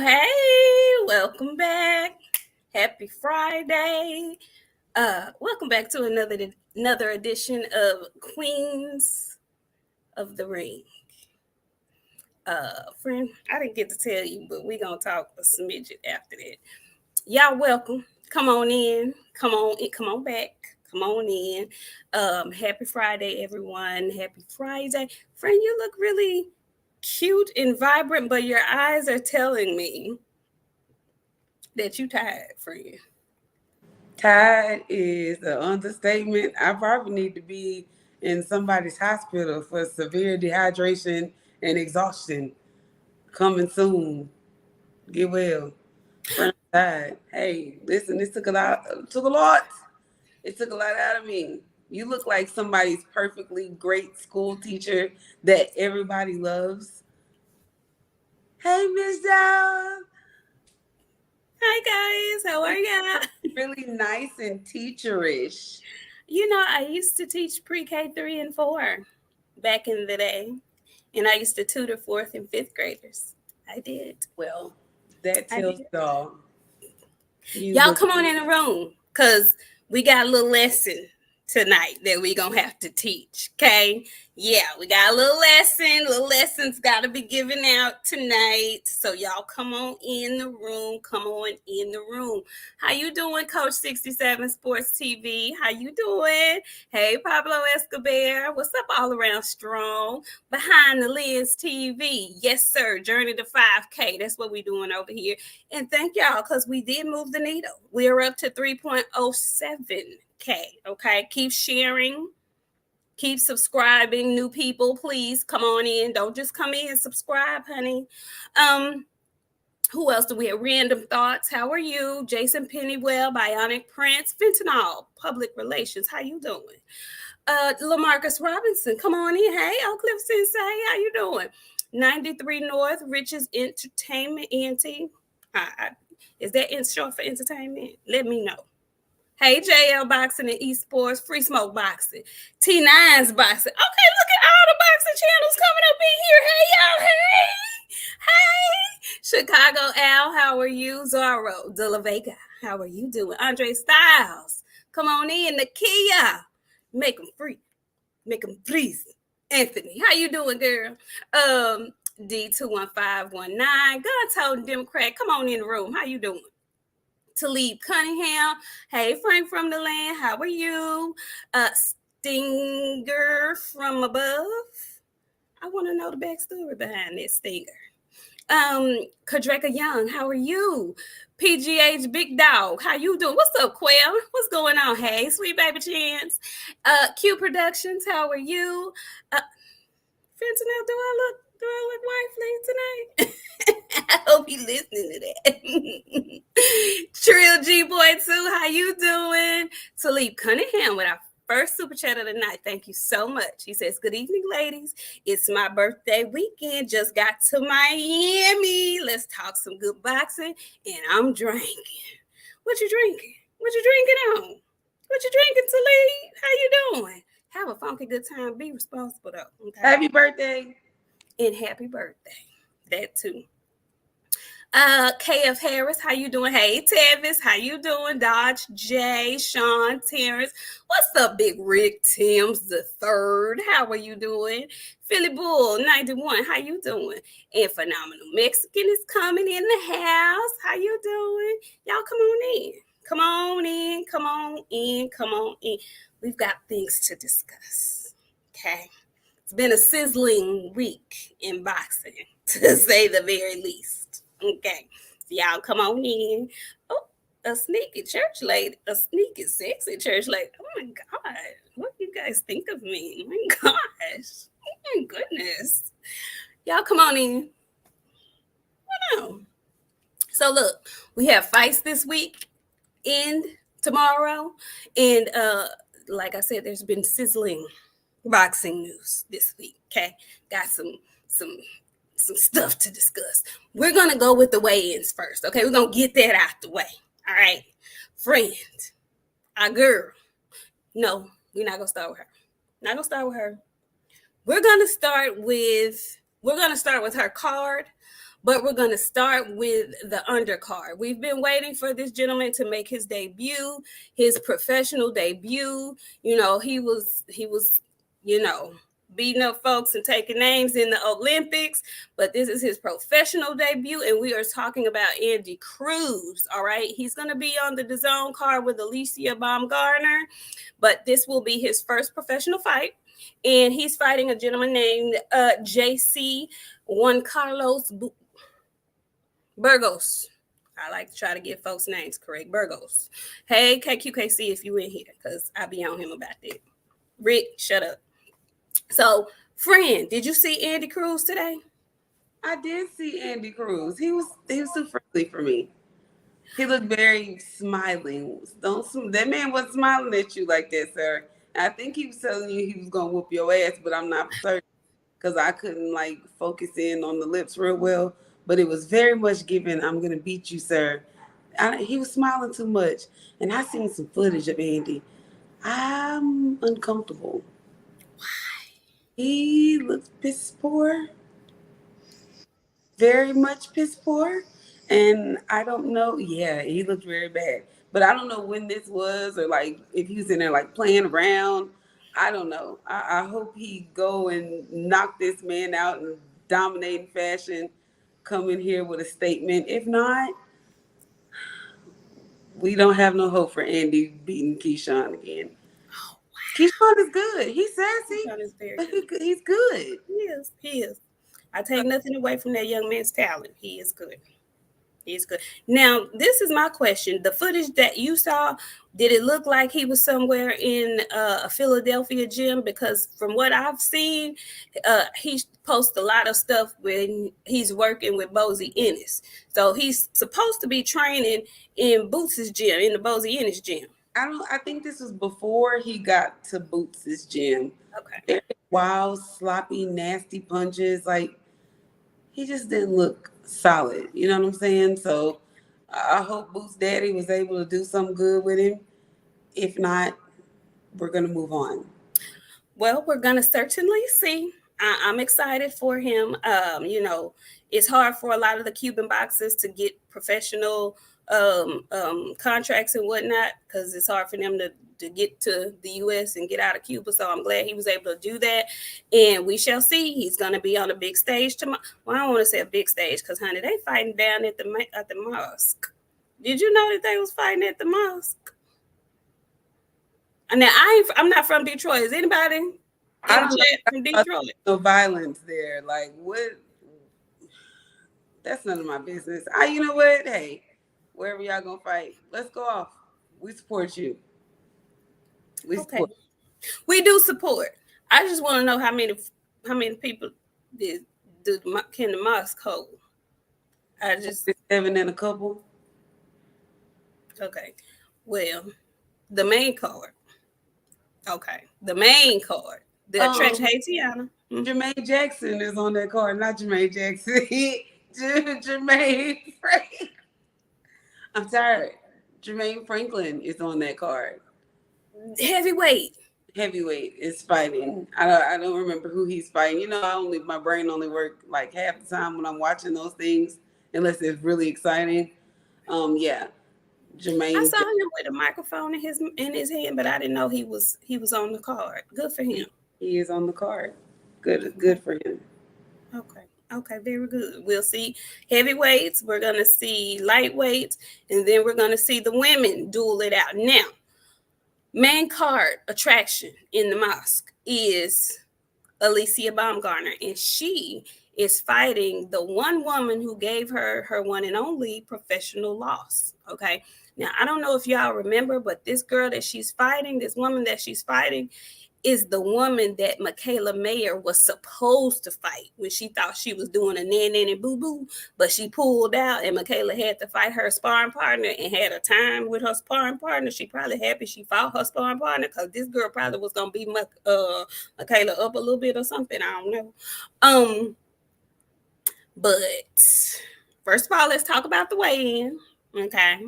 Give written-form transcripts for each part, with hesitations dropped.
Hey, welcome back. Happy Friday. Welcome back to another edition of Queens of the Ring. Friend, I didn't get to tell you, but we're gonna talk a smidget after that. Y'all welcome. Come on in. Come on back. Come on in. Happy Friday, everyone. Happy Friday. Friend, you look really cute and vibrant, but your eyes are telling me that you tired, friend. Tired is an understatement. I probably need to be in somebody's hospital for severe dehydration and exhaustion. Coming soon. Get well. Friend tired. Hey, listen, this took a lot. Took a lot. It took a lot out of me. You look like somebody's perfectly great school teacher that everybody loves. Hey, Miss Dog. Hi guys, how are ya? Really nice and teacherish. I used to teach pre-K 3 and 4 back in the day, and I used to tutor fourth and fifth graders. I did. Well, that I tells did. it all. You Y'all look come on in the room, cause we got a little lesson tonight that we gonna have to teach. Okay, yeah, we got a little lesson. Little lessons got to be given out tonight. So y'all come on in the room. Come on in the room. How you doing, Coach 67 Sports TV? How you doing? Hey, Pablo Escobar. What's up, all around strong? Behind the Lens TV. Yes, sir. Journey to 5K. That's what we doing over here. And thank y'all, because we did move the needle. We're up to 3.07K. Okay. Keep sharing. Keep subscribing. New people, please come on in. Don't just come in and subscribe, honey. Who else do we have? Random Thoughts. How are you? Jason Pennywell, Bionic Prince, Fentanyl, Public Relations. How you doing? Lamarcus Robinson, come on in. Hey, Oak Cliff Sensei, how you doing? 93 North, Riches Entertainment, ENT. Is that in short for entertainment? Let me know. Hey, JL Boxing and Esports, Free Smoke Boxing, T9's Boxing. Okay, look at all the boxing channels coming up in here. Hey, y'all. Hey. Chicago Al, how are you? Zorro, De La Vega, how are you doing? Andre Styles, come on in. Nakia, make them free. Make them please. Anthony, how you doing, girl? D21519, gun toting Democrat, come on in the room. How you doing? Talib Cunningham. Hey, Frank from the land. How are you? Stinger from above. I want to know the backstory behind this Stinger. Kadreka Young, how are you? PGH Big Dog, how you doing? What's up, Quail? What's going on? Hey, sweet baby Chance. Q Productions, how are you? Fentanyl, do I look wifely tonight? I hope you listening to that. Trill G Boy 2, how you doing? Talib Cunningham with our first super chat of the night. Thank you so much. He says, good evening, ladies. It's my birthday weekend. Just got to Miami. Let's talk some good boxing. And I'm drinking. What you drinking? What you drinking on? What you drinking, Talib? How you doing? Have a funky good time. Be responsible, though. Okay? Happy birthday. And happy birthday. That too. KF Harris, how you doing? Hey, Tavis, how you doing? Dodge J, Sean, Terrence. What's up, Big Rick Timms the third? How are you doing? Philly Bull 91, how you doing? And Phenomenal Mexican is coming in the house. How you doing? Y'all come on in. Come on in. Come on in. Come on in. We've got things to discuss. Okay. It's been a sizzling week in boxing, to say the very least. Okay, so y'all come on in. Oh, a sneaky church lady, a sneaky sexy church lady. Oh my God, what do you guys think of me? Oh my gosh, oh my goodness. Y'all come on in. Wow. So look, we have fights this week and tomorrow. And like I said, there's been sizzling boxing news this week. Okay, got some stuff to discuss. We're gonna go with the weigh-ins first. Okay, we're gonna get that out the way. All right, friend, our girl. No, we're not gonna start with her. Not gonna start with her. We're gonna start with her card, But we're going to start with the undercard. We've been waiting for this gentleman to make his debut, his professional debut. You know, he was, you know, beating up folks and taking names in the Olympics, but this is his professional debut, and we are talking about Andy Cruz. All right, he's going to be on the DAZN card with Alycia Baumgardner, but this will be his first professional fight, and he's fighting a gentleman named JC Juan Carlos Burgos. I like to try to get folks' names correct. Burgos. Hey, KQKC, if you in here, because I be on him about that. Rick, shut up. So, friend, did you see Andy Cruz today? I did see Andy Cruz. He was too friendly for me. He looked very smiling. That man wasn't smiling at you like that, sir. I think he was telling you he was gonna whoop your ass, but I'm not certain because I couldn't like focus in on the lips real well. But it was very much given, I'm gonna beat you, sir. He was smiling too much, and I seen some footage of Andy. I'm uncomfortable. Why? He looks piss poor. Very much piss poor. And I don't know. Yeah, he looked very bad. But I don't know when this was or like if he was in there like playing around. I don't know. I hope he go and knock this man out in dominating fashion, come in here with a statement. If not, we don't have no hope for Andy beating Keyshawn again. Oh, wow. Keyshawn is good. He's sassy. Keyshawn is very But good. he's good. He is. I take nothing away from that young man's talent. He is good. He's good. Now, this is my question. The footage that you saw, did it look like he was somewhere in a Philadelphia gym? Because from what I've seen, he posts a lot of stuff when he's working with Bozy Ennis. So he's supposed to be training in Boots' gym, in the Bozy Ennis gym. I think this was before he got to Boots' gym. Okay. Wild, sloppy, nasty punches. Like, he just didn't look solid. You know what I'm saying? So I hope Boots' daddy was able to do something good with him. If not, we're going to move on. Well, we're going to certainly see. I'm excited for him. You know, it's hard for a lot of the Cuban boxers to get professional contracts and whatnot because it's hard for them to get to the U.S. and get out of Cuba. So I'm glad he was able to do that. And we shall see. He's going to be on a big stage tomorrow. Well, I don't want to say a big stage because, honey, they fighting down at the mosque. Did you know that they was fighting at the mosque? Now, I'm not from Detroit. Is anybody from Detroit? No violence there. Like, what? That's none of my business. You know what? Hey, wherever y'all gonna fight, let's go off. We support you. We support. Okay. We do support. I just want to know how many people can the mosque hold? I just 7 and a couple. Okay. Well, the main card. Okay. The main card. The attraction. Hey, Tiana. Jermaine Jackson is on that card, not Jermaine Jackson. Jermaine Franklin. I'm tired. Jermaine Franklin is on that card. Heavyweight is fighting. I don't remember who he's fighting. You know, my brain only works like half the time when I'm watching those things, unless it's really exciting. Yeah. Jermaine. I saw him with a microphone in his hand, but I didn't know he was on the card. Good for him. He is on the card. Good for him. Okay, very good. We'll see heavyweights. We're gonna see lightweights, and then we're gonna see the women duel it out. Now, main card attraction in the mosque is Alycia Baumgardner, and she is fighting the one woman who gave her one and only professional loss. Okay. Now, I don't know if y'all remember, but this woman that she's fighting, is the woman that Michaela Mayer was supposed to fight when she thought she was doing a nan boo-boo, but she pulled out and Michaela had to fight her sparring partner and had a time with her sparring partner. She probably happy she fought her sparring partner because this girl probably was going to beat Michaela up a little bit or something. I don't know. But first of all, let's talk about the weigh-in. Okay.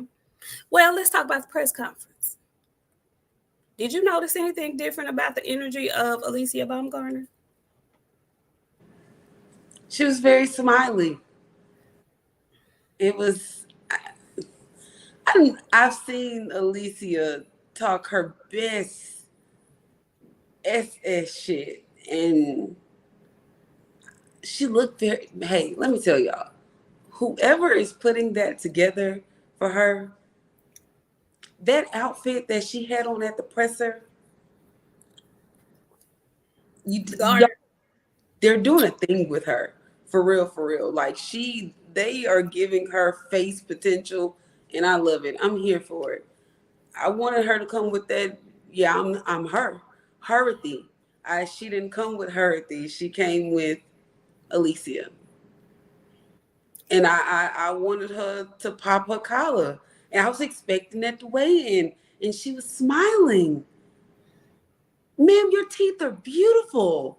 Well, let's talk about the press conference. Did you notice anything different about the energy of Alycia Baumgardner? She was very smiley. It was. I've seen Alycia talk her best SS shit, and she looked very. Hey, let me tell y'all, whoever is putting that together for her, that outfit that she had on at the presser, The y'all, garter. they're doing a thing with her for real, for real. Like they are giving her face potential, and I love it. I'm here for it. I wanted her to come with that. Yeah, I'm her. Herthy. She didn't come with Herthy. She came with Alycia. And I wanted her to pop her collar. And I was expecting that to weigh in. And she was smiling. Ma'am, your teeth are beautiful.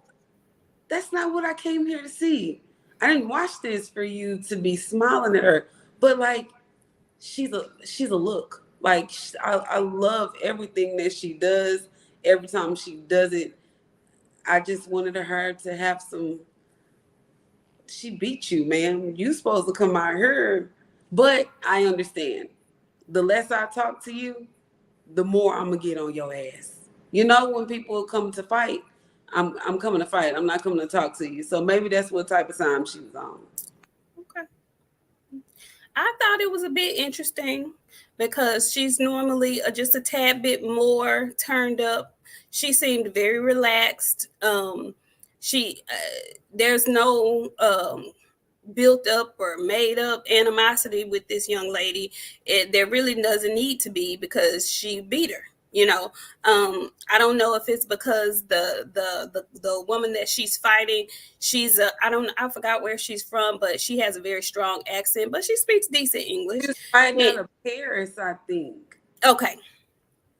That's not what I came here to see. I didn't watch this for you to be smiling at her. But like she's a look. Like I love everything that she does. Every time she does it, I just wanted her to have some. She beat you, man. You supposed to come out here, but I understand. The less I talk to you, the more I'm gonna get on your ass. You know, when people come to fight, I'm coming to fight. I'm not coming to talk to you. So maybe that's what type of time she was on. Okay. I thought it was a bit interesting because she's normally just a tad bit more turned up. She seemed very relaxed. She there's no built up or made up animosity with this young lady. There really doesn't need to be because she beat her. You know, I don't know if it's because the woman that she's fighting, I forgot where she's from, but she has a very strong accent, but she speaks decent She English. was fighting And out of Paris, I think. okay,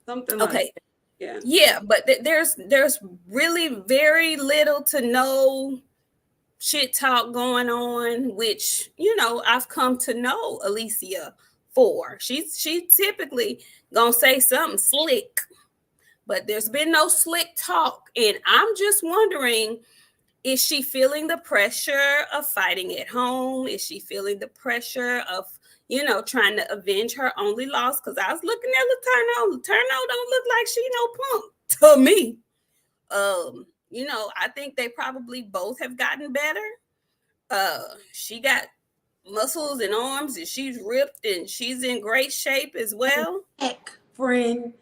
Something like okay, that. Yeah. yeah, but there's really very little to no shit talk going on, which I've come to know Alycia for. She typically gonna say something slick, but there's been no slick talk, and I'm just wondering, is she feeling the pressure of fighting at home? Is she feeling the pressure of trying to avenge her only loss? Because I was looking at Letourneau. Letourneau don't look like she no punk to me. I think they probably both have gotten better. She got muscles and arms, and she's ripped, and she's in great shape as well. Heck, friend.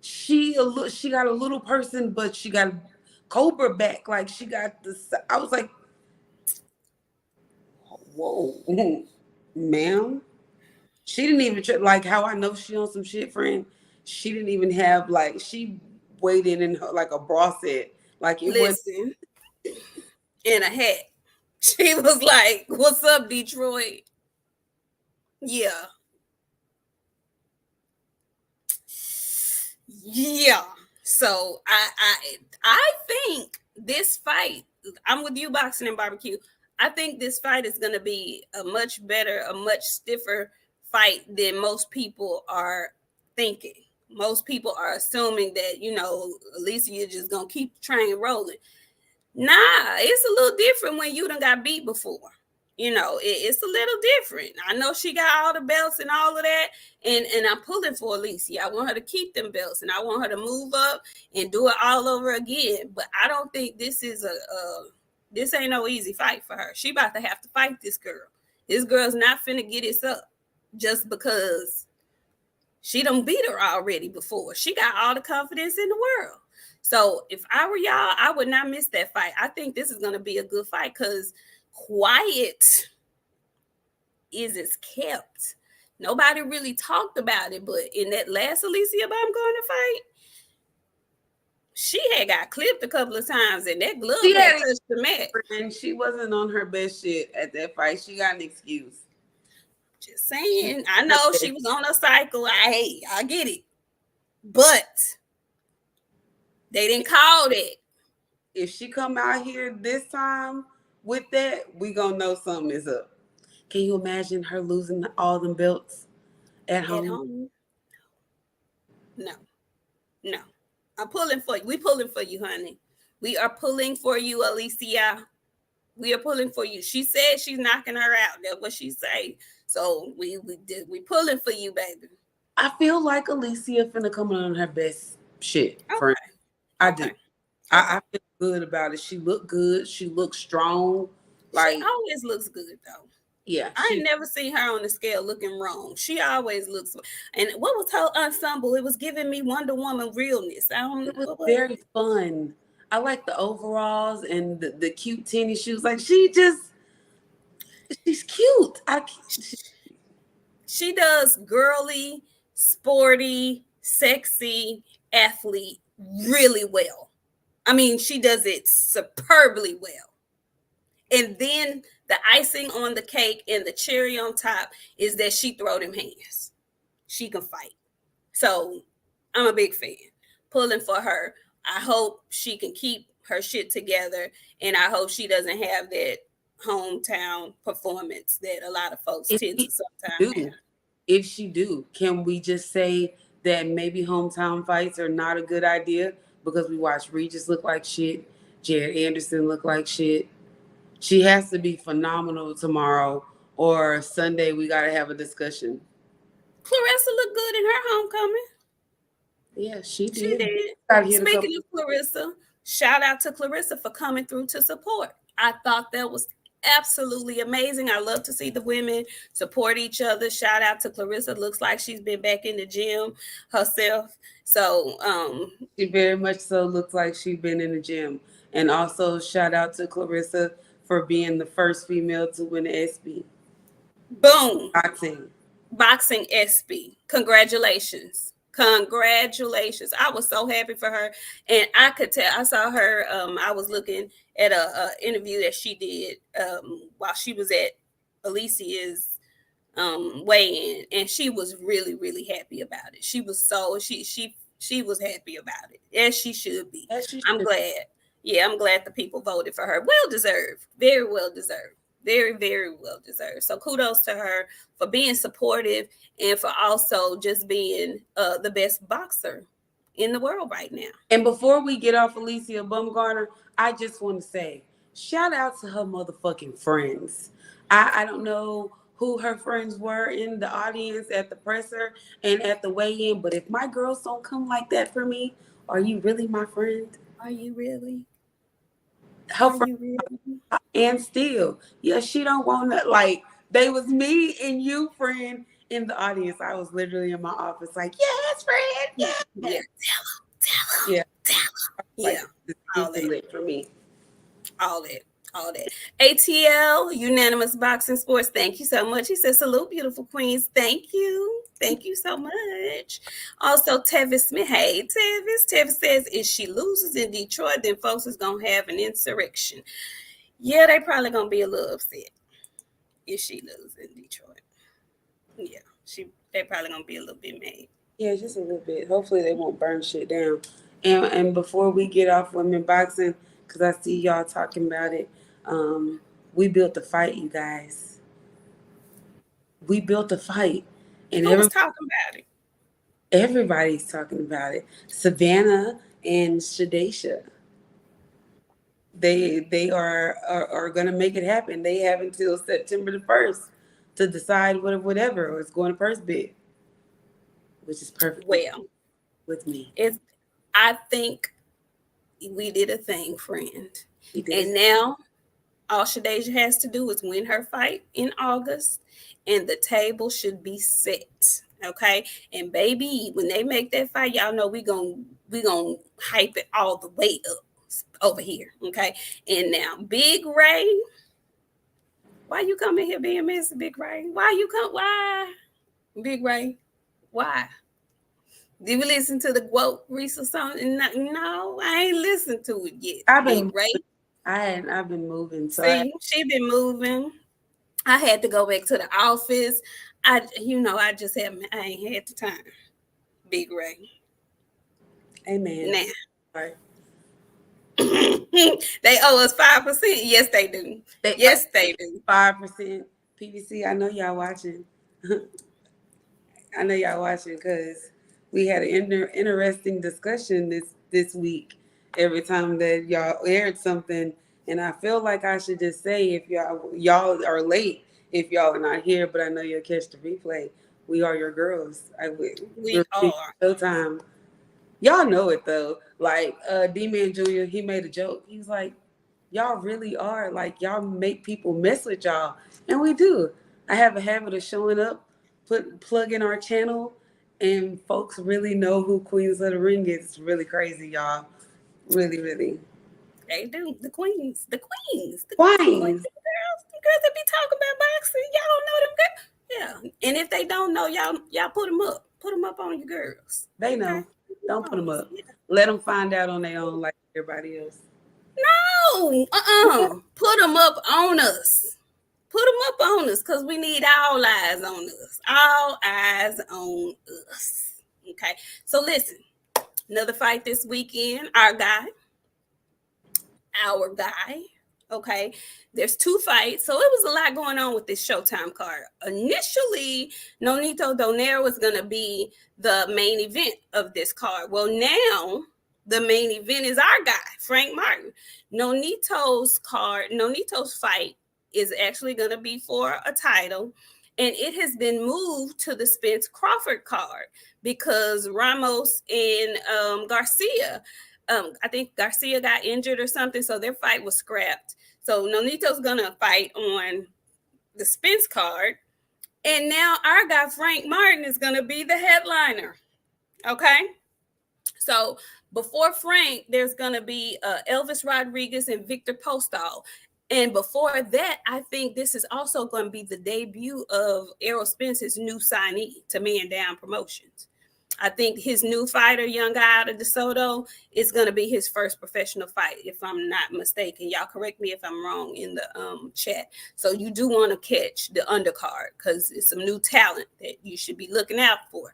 She got a little person, but she got Cobra back. Like she got the. I was like, whoa, ma'am. She didn't even like how I know she on some shit, friend. She didn't even have like she weighed in her like a bra set. Like it was. Listen, in a hat. She was like, "What's up, Detroit?" Yeah, yeah. So I think this fight. I'm with you, boxing and barbecue. I think this fight is going to be a much better, a much stiffer fight than most people are thinking. Most people are assuming that Alycia, you're just gonna keep the train rolling. Nah, it's a little different when you done got beat before. It's a little different. I know she got all the belts and all of that, and I'm pulling for Alycia. I want her to keep them belts, and I want her to move up and do it all over again. But I don't think this is this ain't no easy fight for her. She about to have to fight this girl. This girl's not finna get this up just because she done beat her already before. She got all the confidence in the world. So if I were y'all, I would not miss that fight. I think this is going to be a good fight because quiet is it's kept. Nobody really talked about it, but in that last Alycia Baumgardner fight, she had got clipped a couple of times, and that glove had touched the mat. And she wasn't on her best shit at that fight. She got an excuse. Just saying. I know she was on a cycle. I get it, but they didn't call that. If she come out here this time with that, we gonna know something is up. Can you imagine her losing all them belts at home? At home? No, no. I'm pulling for you. We pulling for you, honey. We are pulling for you, Alycia. We are pulling for you. She said she's knocking her out. That's what she say. So we pulling for you, baby. I feel like Alycia finna come on her best shit, friend. Okay. I do. Okay. I Okay. feel good about it. She looked good. She looked strong. She Like, always looks good though. yeah, I ain't never seen her on the scale looking wrong. She always looks. And what was her ensemble? It was giving me Wonder Woman realness. I don't. it was What was very fun. I like the overalls and the cute tennis shoes. Like, she's cute. she does girly, sporty, sexy athlete really well. I mean, she does it superbly well. And then the icing on the cake and the cherry on top is that she throw them hands. She can fight. So I'm a big fan. Pulling for her. I hope she can keep her shit together, and I hope she doesn't have that hometown performance that a lot of folks if tend she to sometimes have. do, if she do, can we just say that maybe hometown fights are not a good idea because we watched Regis look like shit, Jared Anderson look like shit. She has to be phenomenal tomorrow, or Sunday we gotta have a discussion. Clarissa looked good in her homecoming. Yeah, she She did. did. Got hit a Speaking couple. of Clarissa, shout out to Clarissa for coming through to support. I thought that was absolutely amazing. I love to see the women support each other. Shout out to Clarissa. Looks like she's been back in the gym herself. So She very much so looks like she's been in the gym. And also shout out to Clarissa for being the first female to win the SB boom. boxing. Boxing SB. Congratulations. Congratulations. I was so happy for her. And I could tell, I saw her, I was looking at a interview that she did while she was at Alicia's weigh-in, and she was really, really happy about it. She was so, she was happy about it, as she should be. As she I'm should. glad. Yeah, I'm glad the people voted for her. Well deserved. Very well deserved. Very, very well deserved. So kudos to her for being supportive and for also just being the best boxer in the world right now. And before we get off Alycia Baumgardner, I just want to say, shout out to her motherfucking friends. I don't know who her friends were in the audience at the presser and at the weigh-in, but if my girls don't come like that for me, are you really my friend? Are you really? Her Are friend you really? and still, yeah, she don't want to, like, they was me and you, friend, in the audience. I was literally in my office like, yes, friend, yes. Yeah. Tell Yeah, him. Tell him. like, Yeah. this All is that. lit for me. All that. All that. ATL, Unanimous Boxing Sports, thank you so much. He says, salute, beautiful queens. Thank you. Thank you so much. Also, Tevis Smith. Hey, Tevis. Tevis says, if she loses in Detroit, then folks is going to have an insurrection. Yeah, they probably going to be a little upset if she loses in Detroit. Yeah, they probably going to be a little bit mad. Yeah, just a little bit. Hopefully they won't burn shit down. And before we get off women boxing, because I see y'all talking about it, we built a fight, you guys. We built a fight. And Who was talking about it? everybody's talking about it. Savannah and Shadesha. They are gonna make it happen. They have until September the 1st to decide whatever, or it's going to first bid, which is perfectly Well, with me. I think we did a thing, friend. We did And it. now all Shadeja has to do is win her fight in August, and the table should be set. Okay. And baby, when they make that fight, y'all know we gonna hype it all the way up over here. Okay. And now Big Ray, why you coming here being messy, Big Ray? Why? Big Ray? Why? Did we listen to the Woke Risa song? No, I ain't listened to it yet. I've Big been Ray. I've been moving, so See, she been moving. I had to go back to the office. I ain't had the time. Big Ray. amen. Now Sorry. they owe us 5%. Yes, they do. Yes, they do. 5% PVC. I know y'all watching. I know y'all watching because we had an interesting discussion this week. Every time that y'all aired something And I feel like I should just say, if y'all are late, if y'all are not here, but I know you'll catch the replay. We are your girls. We We're are. Showtime. Y'all know it though. Like D-Man Jr., he made a joke. He was like, y'all really are like, y'all make people mess with y'all. And we do. I have a habit of showing up, plug in our channel, and folks really know who Queens of the Ring is. It's really crazy, y'all. Really, really. They do. The queens. The queens. The queens. Queens. The girls that be talking about boxing. Y'all don't know them girls. Yeah. And if they don't know, y'all put them up. Put them up on your girls. They Okay. know. Don't put them up. Let them find out on their own like everybody else. No. Put them up on us. Put them up on us because we need all eyes on us. All eyes on us. Okay. So listen, another fight this weekend. Our guy. Okay. There's two fights. So it was a lot going on with this Showtime card. Initially, Nonito Donaire was going to be the main event of this card. Well, now the main event is our guy, Frank Martin. Nonito's fight is actually going to be for a title. And it has been moved to the Spence Crawford card because Ramos and Garcia, I think Garcia got injured or something, so their fight was scrapped. So Nonito's gonna fight on the Spence card, and now our guy Frank Martin is gonna be the headliner. Okay, so before Frank, there's gonna be Elvis Rodriguez and Victor Postol. And before that, I think this is also going to be the debut of Errol Spence's new signee to Man Down Promotions. I think his new fighter, young guy out of DeSoto, is going to be his first professional fight, if I'm not mistaken. Y'all correct me if I'm wrong in the chat. So you do want to catch the undercard because it's some new talent that you should be looking out for.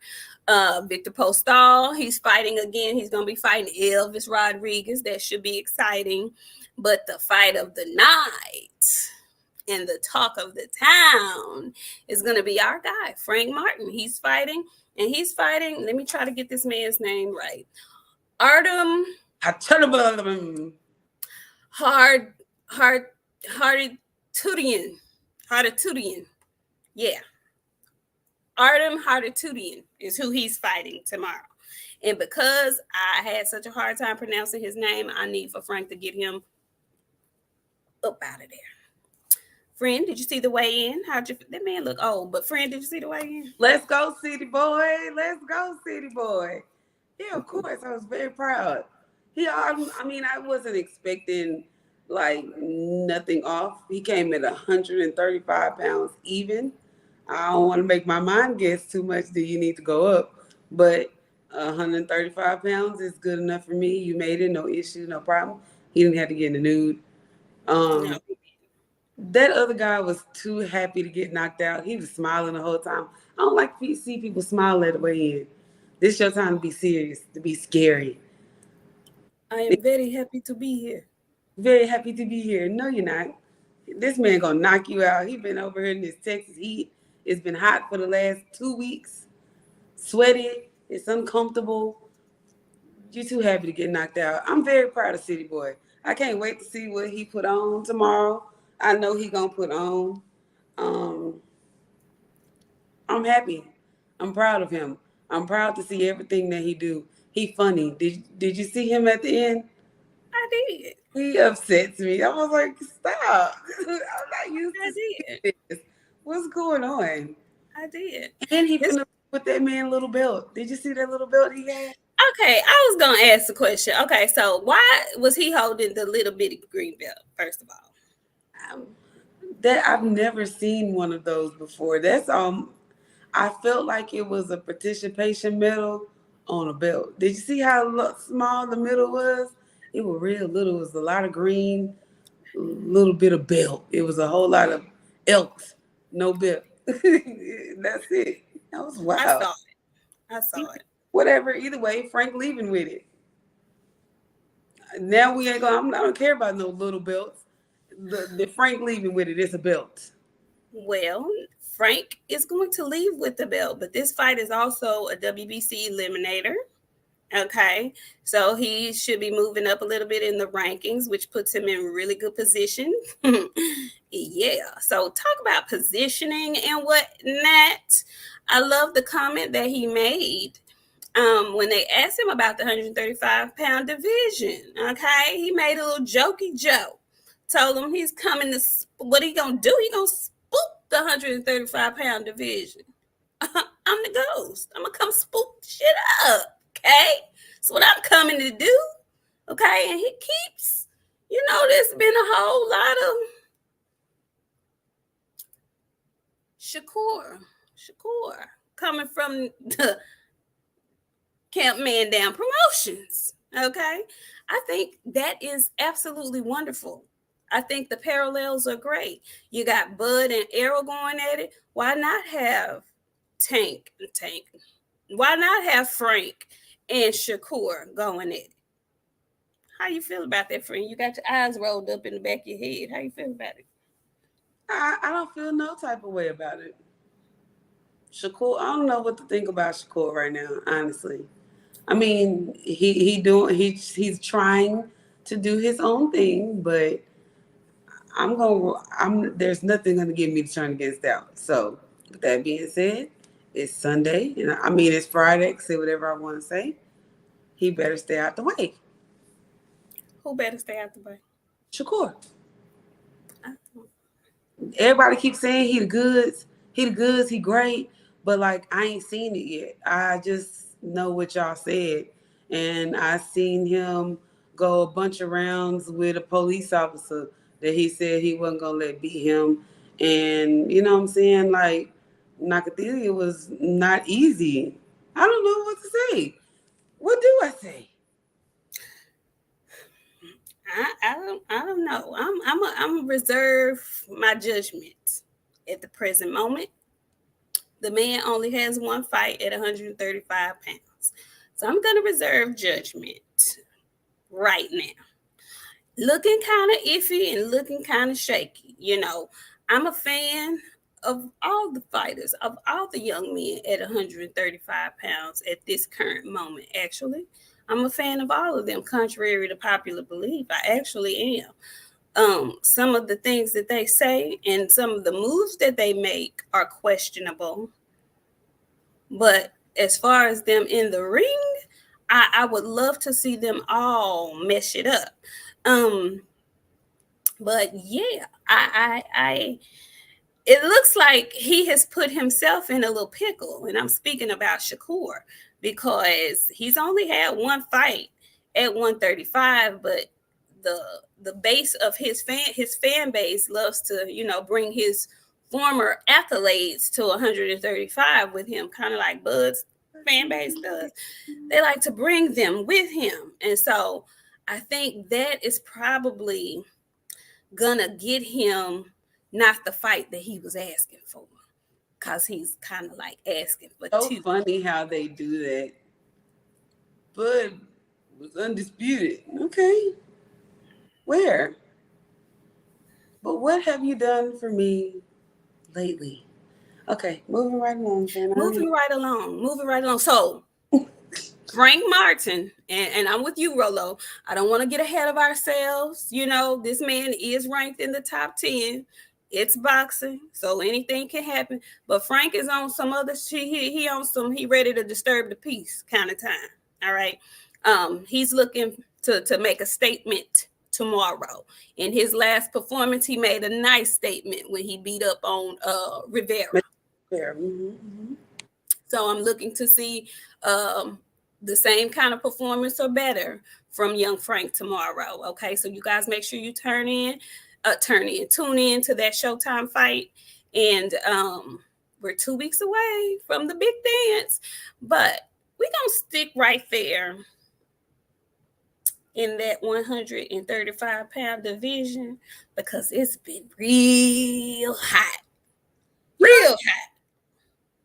Victor Postol, he's fighting again. He's going to be fighting Elvis Rodriguez. That should be exciting. But the fight of the night and the talk of the town is going to be our guy, Frank Martin. He's fighting. Let me try to get this man's name right. Artem Harditutian. Yeah. Artem Harditutian is who he's fighting tomorrow. And because I had such a hard time pronouncing his name, I need for Frank to get him up out of there. Friend, did you see the weigh-in? That man look old, but friend, did you see the weigh-in? Let's go, City Boy. Let's go, City Boy. Yeah, of course. I was very proud. I wasn't expecting like nothing off. He came at 135 pounds even. I don't want to make my mind guess too much. Do you need to go up? But 135 pounds is good enough for me. You made it, no issue, no problem. He didn't have to get in the nude. No. That other guy was too happy to get knocked out. He was smiling the whole time. I don't like to see people smile at the way in. This is your time to be serious, to be scary. I am very happy to be here. Very happy to be here. No, you're not. This man gonna knock you out. He been over here in this Texas heat. It's been hot for the last 2 weeks. Sweaty. It's uncomfortable. You're too happy to get knocked out. I'm very proud of City Boy. I can't wait to see what he put on tomorrow. I know he gonna put on. I'm happy. I'm proud of him. I'm proud to see everything that he do. He funny. Did you see him at the end? I did. He upsets me. I was like, stop. I'm not used to this. What's going on? I did. And he finna put that man little belt. Did you see that little belt he had? Okay, I was gonna ask the question. Okay, so why was he holding the little bitty green belt? First of all, that I've never seen one of those before. That's I felt like it was a participation medal on a belt. Did you see how small the middle was? It was real little. It was a lot of green, a little bit of belt. It was a whole lot of elks, no belt. That's it. That was wild. I saw it. Whatever. Either way, Frank leaving with it. Now we ain't gonna. I don't care about no little belts. The Frank leaving with it. It's a belt. Well, Frank is going to leave with the belt, but this fight is also a WBC eliminator. Okay, so he should be moving up a little bit in the rankings, which puts him in really good position. Yeah, so talk about positioning and whatnot. I love the comment that he made when they asked him about the 135-pound division. Okay, he made a little jokey joke. Told him he's coming to, what he gonna do? He gonna spook the 135-pound division. I'm the ghost. I'm gonna come spook shit up. Okay, that's what I'm coming to do. Okay, and he keeps, there's been a whole lot of Shakur coming from the Camp Man Down Promotions. Okay, I think that is absolutely wonderful. I think the parallels are great. You got Bud and Arrow going at it. Why not have Tank? Why not have Frank and Shakur going at it? How you feel about that, friend? You got your eyes rolled up in the back of your head. How you feel about it? I don't feel no type of way about it. Shakur, I don't know what to think about Shakur right now, honestly. I mean, he's trying to do his own thing, but there's nothing gonna get me to turn against that. So with that being said, it's Sunday, and I mean it's Friday. Say whatever I want to say. He better stay out the way. Who better stay out the way? Shakur. Everybody keeps saying he the goods, he great, but like I ain't seen it yet. I just know what y'all said, and I seen him go a bunch of rounds with a police officer that he said he wasn't gonna let beat him, and you know what I'm saying, like Nakathilia was not easy. I don't know what to say. What do I say? I don't know. I'm reserve my judgment at the present moment. The man only has one fight at 135 pounds, so I'm gonna reserve judgment right now. Looking kind of iffy and looking kind of shaky. I'm a fan of all the fighters, of all the young men at 135 pounds at this current moment. Actually, I'm a fan of all of them, contrary to popular belief. I actually am. Some of the things that they say and some of the moves that they make are questionable. But as far as them in the ring, I would love to see them all mesh it up. Um, but yeah, I it looks like he has put himself in a little pickle, and I'm speaking about Shakur because he's only had one fight at 135, but the the base of his fan base loves to bring his former accolades to 135 with him, kind of like Bud's fan base does. They like to bring them with him, and so I think that is probably gonna get him not the fight that he was asking for, because he's kind of like asking for So two. funny how they do that. Bud was undisputed. Okay, where? But what have you done for me lately? Okay, moving right along, Moving right along. So Frank Martin, and I'm with you, Rolo. I don't want to get ahead of ourselves. This man is ranked in the top 10. It's boxing, so anything can happen. But Frank is on some other shit. He on some, he ready to disturb the peace kind of time. All right. He's looking to make a statement tomorrow. In his last performance, he made a nice statement when he beat up on Rivera. Mm-hmm. So I'm looking to see the same kind of performance or better from young Frank tomorrow. Okay, so you guys make sure you tune in to that Showtime fight. And we're 2 weeks away from the big dance, but we're going to stick right there in that 135-pound division because it's been real hot. Real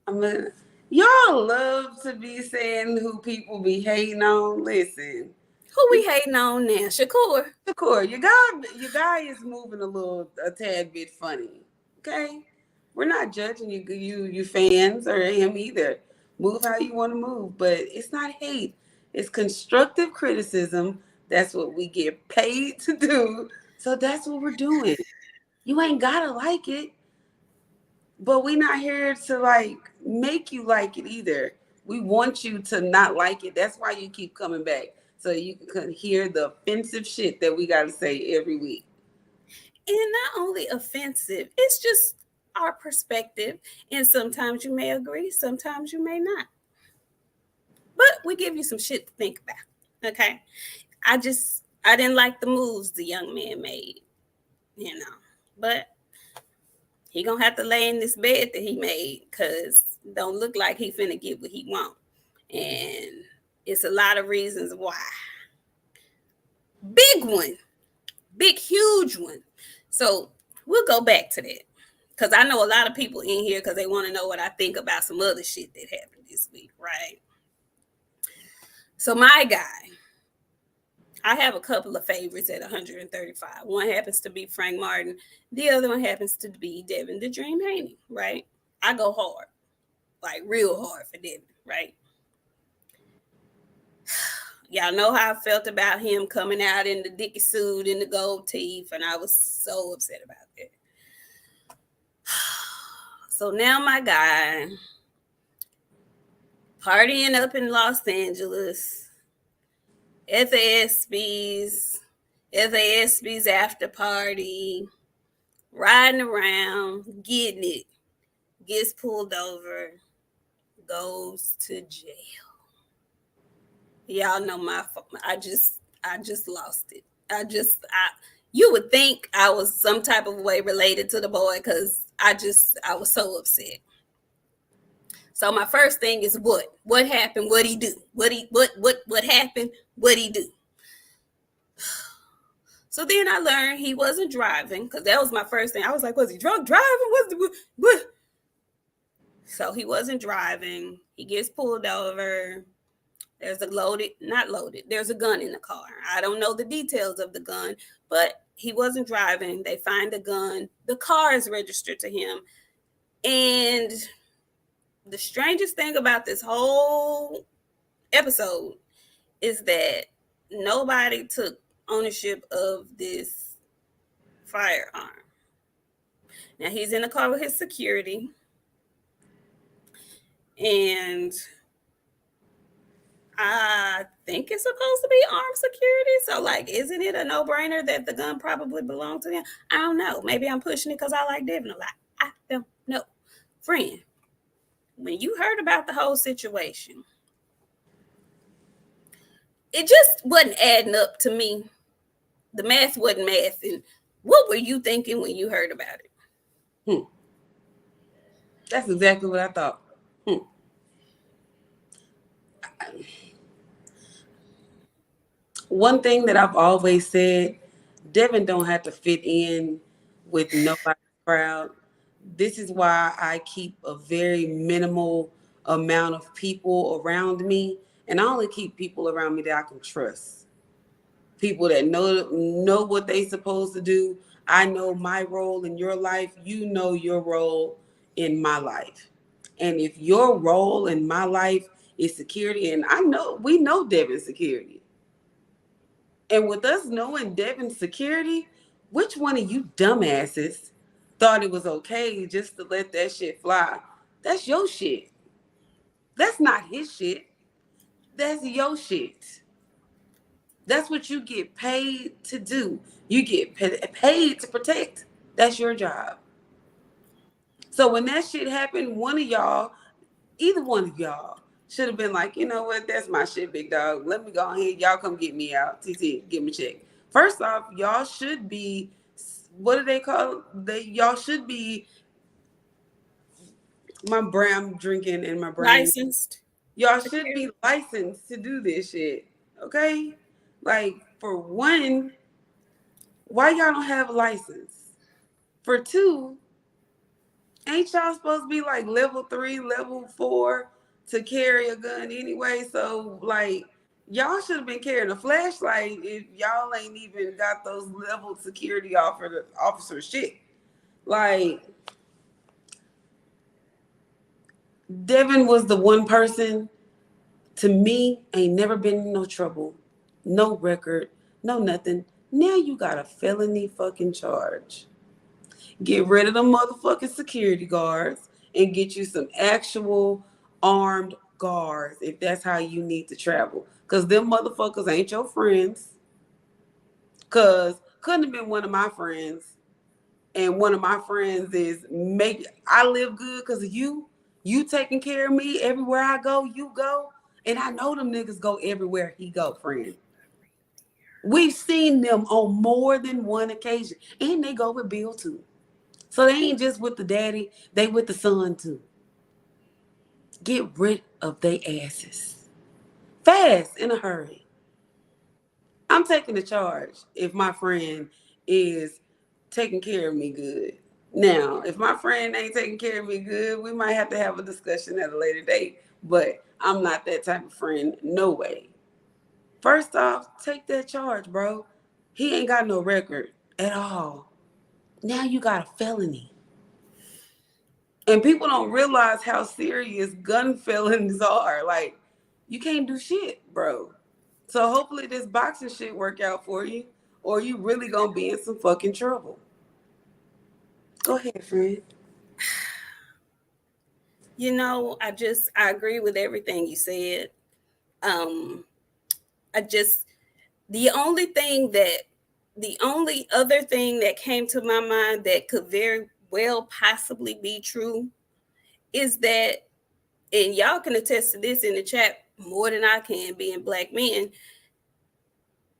hot. Y'all love to be saying who people be hating on. Listen, Who we hating on now? Shakur. Your guy is moving a tad bit funny. Okay, we're not judging you fans or him either. Move how you want to move, but it's not hate. It's constructive criticism. That's what we get paid to do. So that's what we're doing. You ain't gotta like it, but we're not here to like make you like it either. We want you to not like it. That's why you keep coming back. So you can hear the offensive shit that we gotta say every week. And not only offensive, it's just our perspective. And sometimes you may agree, sometimes you may not. But we give you some shit to think about. Okay. I didn't like the moves the young man made, you know. But he gonna have to lay in this bed that he made because don't look like he finna get what he want. And it's a lot of reasons why. Big one, big huge one. So we'll go back to that. Cause I know a lot of people in here because they want to know what I think about some other shit that happened this week, right? So my guy, I have a couple of favorites at 135. One happens to be Frank Martin. The other one happens to be Devin the Dream Haney, right? I go hard, like real hard for Devin, right? Y'all know how I felt about him coming out in the Dickie suit and the gold teeth, and I was so upset about that. So now my guy, partying up in Los Angeles, FASB's after party, riding around, getting it, gets pulled over, goes to jail. Y'all know I just lost it. You would think I was some type of way related to the boy because I was so upset. So my first thing is what happened? What he do? What happened? What he do? So then I learned he wasn't driving because that was my first thing. I was like, was he drunk driving? What? So he wasn't driving. He gets pulled over. There's there's a gun in the car. I don't know the details of the gun, but he wasn't driving. They find the gun. The car is registered to him. And the strangest thing about this whole episode is that nobody took ownership of this firearm. Now he's in the car with his security. And I think it's supposed to be armed security. So, like, isn't it a no-brainer that the gun probably belonged to him? I don't know. Maybe I'm pushing it because I like Devin a lot. I don't know. Friend, when you heard about the whole situation, it just wasn't adding up to me. The math wasn't mathing. What were you thinking when you heard about it? That's exactly what I thought. One thing that I've always said, Devin don't have to fit in with nobody's crowd. This is why I keep a very minimal amount of people around me, and I only keep people around me that I can trust. People that know what they supposed to do. I know my role in your life. You know your role in my life. And if your role in my life is security, and we know Devin's security. And with us knowing Devin's security, which one of you dumbasses thought it was okay just to let that shit fly? That's your shit. That's not his shit. That's your shit. That's what you get paid to do. You get paid to protect. That's your job. So when that shit happened, either one of y'all, should have been like, you know what? That's my shit, big dog. Let me go ahead. Y'all come get me out. TT, give me a check. First off, y'all should be, what do they call it? Y'all should be, I'm drinking in my brain. Licensed. Y'all should be licensed to do this shit. Okay? Like, for one, why y'all don't have a license? For two, ain't y'all supposed to be like level 3, level 4 to carry a gun anyway? So, like, y'all should have been carrying a flashlight if y'all ain't even got those level security officer shit. Like, Devin was the one person To me, ain't never been in no trouble, no record, no nothing. Now you got a felony fucking charge. Get rid of the motherfucking security guards and get you some actual armed guards if that's how you need to travel. Because them motherfuckers ain't your friends. Because couldn't have been one of my friends. And one of my friends is make I live good because of you. You taking care of me everywhere I go, you go. And I know them niggas go everywhere he go, friend. We've seen them on more than one occasion. And they go with Bill too. So they ain't just with the daddy, they with the son too. Get rid of they asses. Fast, in a hurry. I'm taking the charge if my friend is taking care of me good. Now, if my friend ain't taking care of me good, we might have to have a discussion at a later date. But I'm not that type of friend. No way. First off, take that charge, bro. He ain't got no record at all. Now you got a felony. And people don't realize how serious gun felons are. Like, you can't do shit, bro. So hopefully this boxing shit work out for you, or you really gonna be in some fucking trouble. Go ahead, friend. You know, I agree with everything you said. Um, I just the only thing that the only other thing that came to my mind that could very well possibly be true is that, and y'all can attest to this in the chat more than I can, being black men,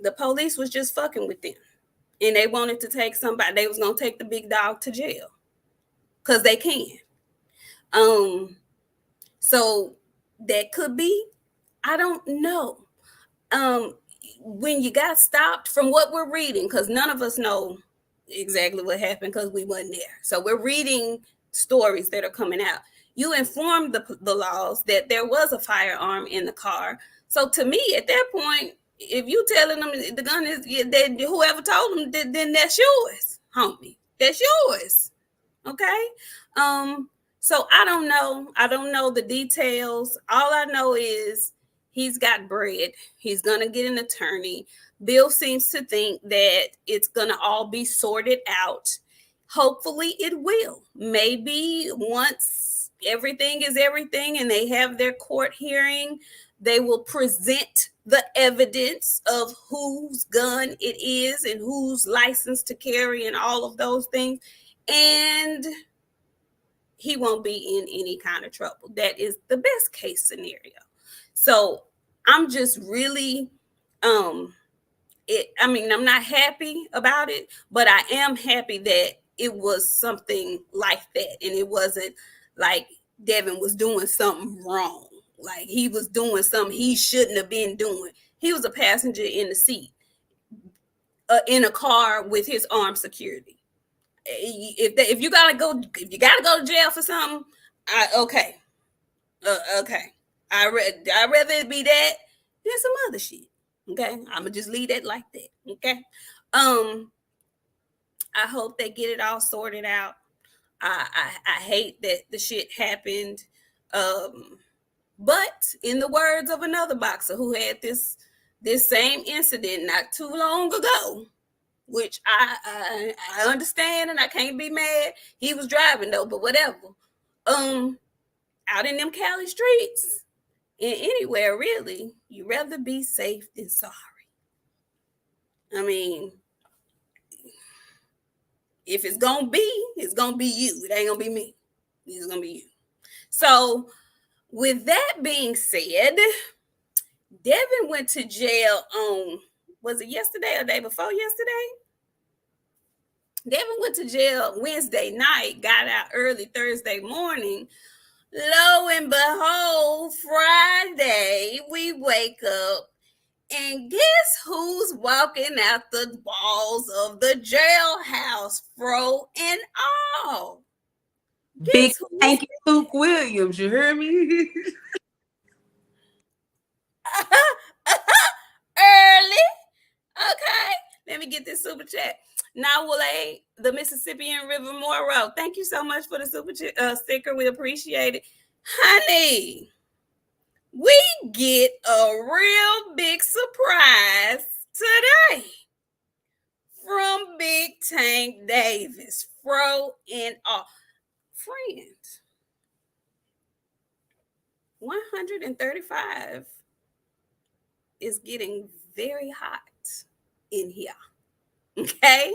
the police was just fucking with them. And they wanted to take somebody, they was gonna take the big dog to jail. Cause they can. So that could be, I don't know. Um, when you got stopped, from what we're reading, because none of us know exactly what happened because we wasn't there. So we're reading stories that are coming out. You informed the laws that there was a firearm in the car. So to me, at that point, if you telling them the gun is that whoever told them, then that's yours, homie. That's yours. Okay. So I don't know. I don't know the details. All I know is he's got bread. He's gonna get an attorney. Bill seems to think that it's gonna all be sorted out. Hopefully it will. Maybe once everything is everything and they have their court hearing, they will present the evidence of whose gun it is and who's licensed to carry and all of those things. And he won't be in any kind of trouble. That is the best case scenario. So I'm just really, I'm not happy about it, but I am happy that it was something like that. And it wasn't like Devin was doing something wrong. Like he was doing something he shouldn't have been doing. He was a passenger in the seat, in a car with his armed security. If you gotta go to jail for something, okay. I'd rather it be that than some other shit. Okay, I'm gonna just leave that like that. Okay, I hope they get it all sorted out. I hate that the shit happened. But in the words of another boxer who had this same incident not too long ago, which I understand and I can't be mad. He was driving though, but whatever. Out in them Cali streets, and anywhere really, you rather be safe than sorry. I mean, if it's gonna be you. It ain't gonna be me. It's gonna be you. So, with that being said, Devin went to jail on, was it yesterday or day before yesterday? Devin went to jail Wednesday night, got out early Thursday morning. Lo and behold, Friday, we wake up and guess who's walking out the walls of the jailhouse, fro and all? Big thank you, Luke Williams. You hear me? Early. Okay. Let me get this super chat. Nawale, the Mississippian River Morrow. Thank you so much for the super sticker. We appreciate it. Honey, we get a real big surprise today from Big Tank Davis, Fro and all. Friend, 135 is getting very hot in here. Okay?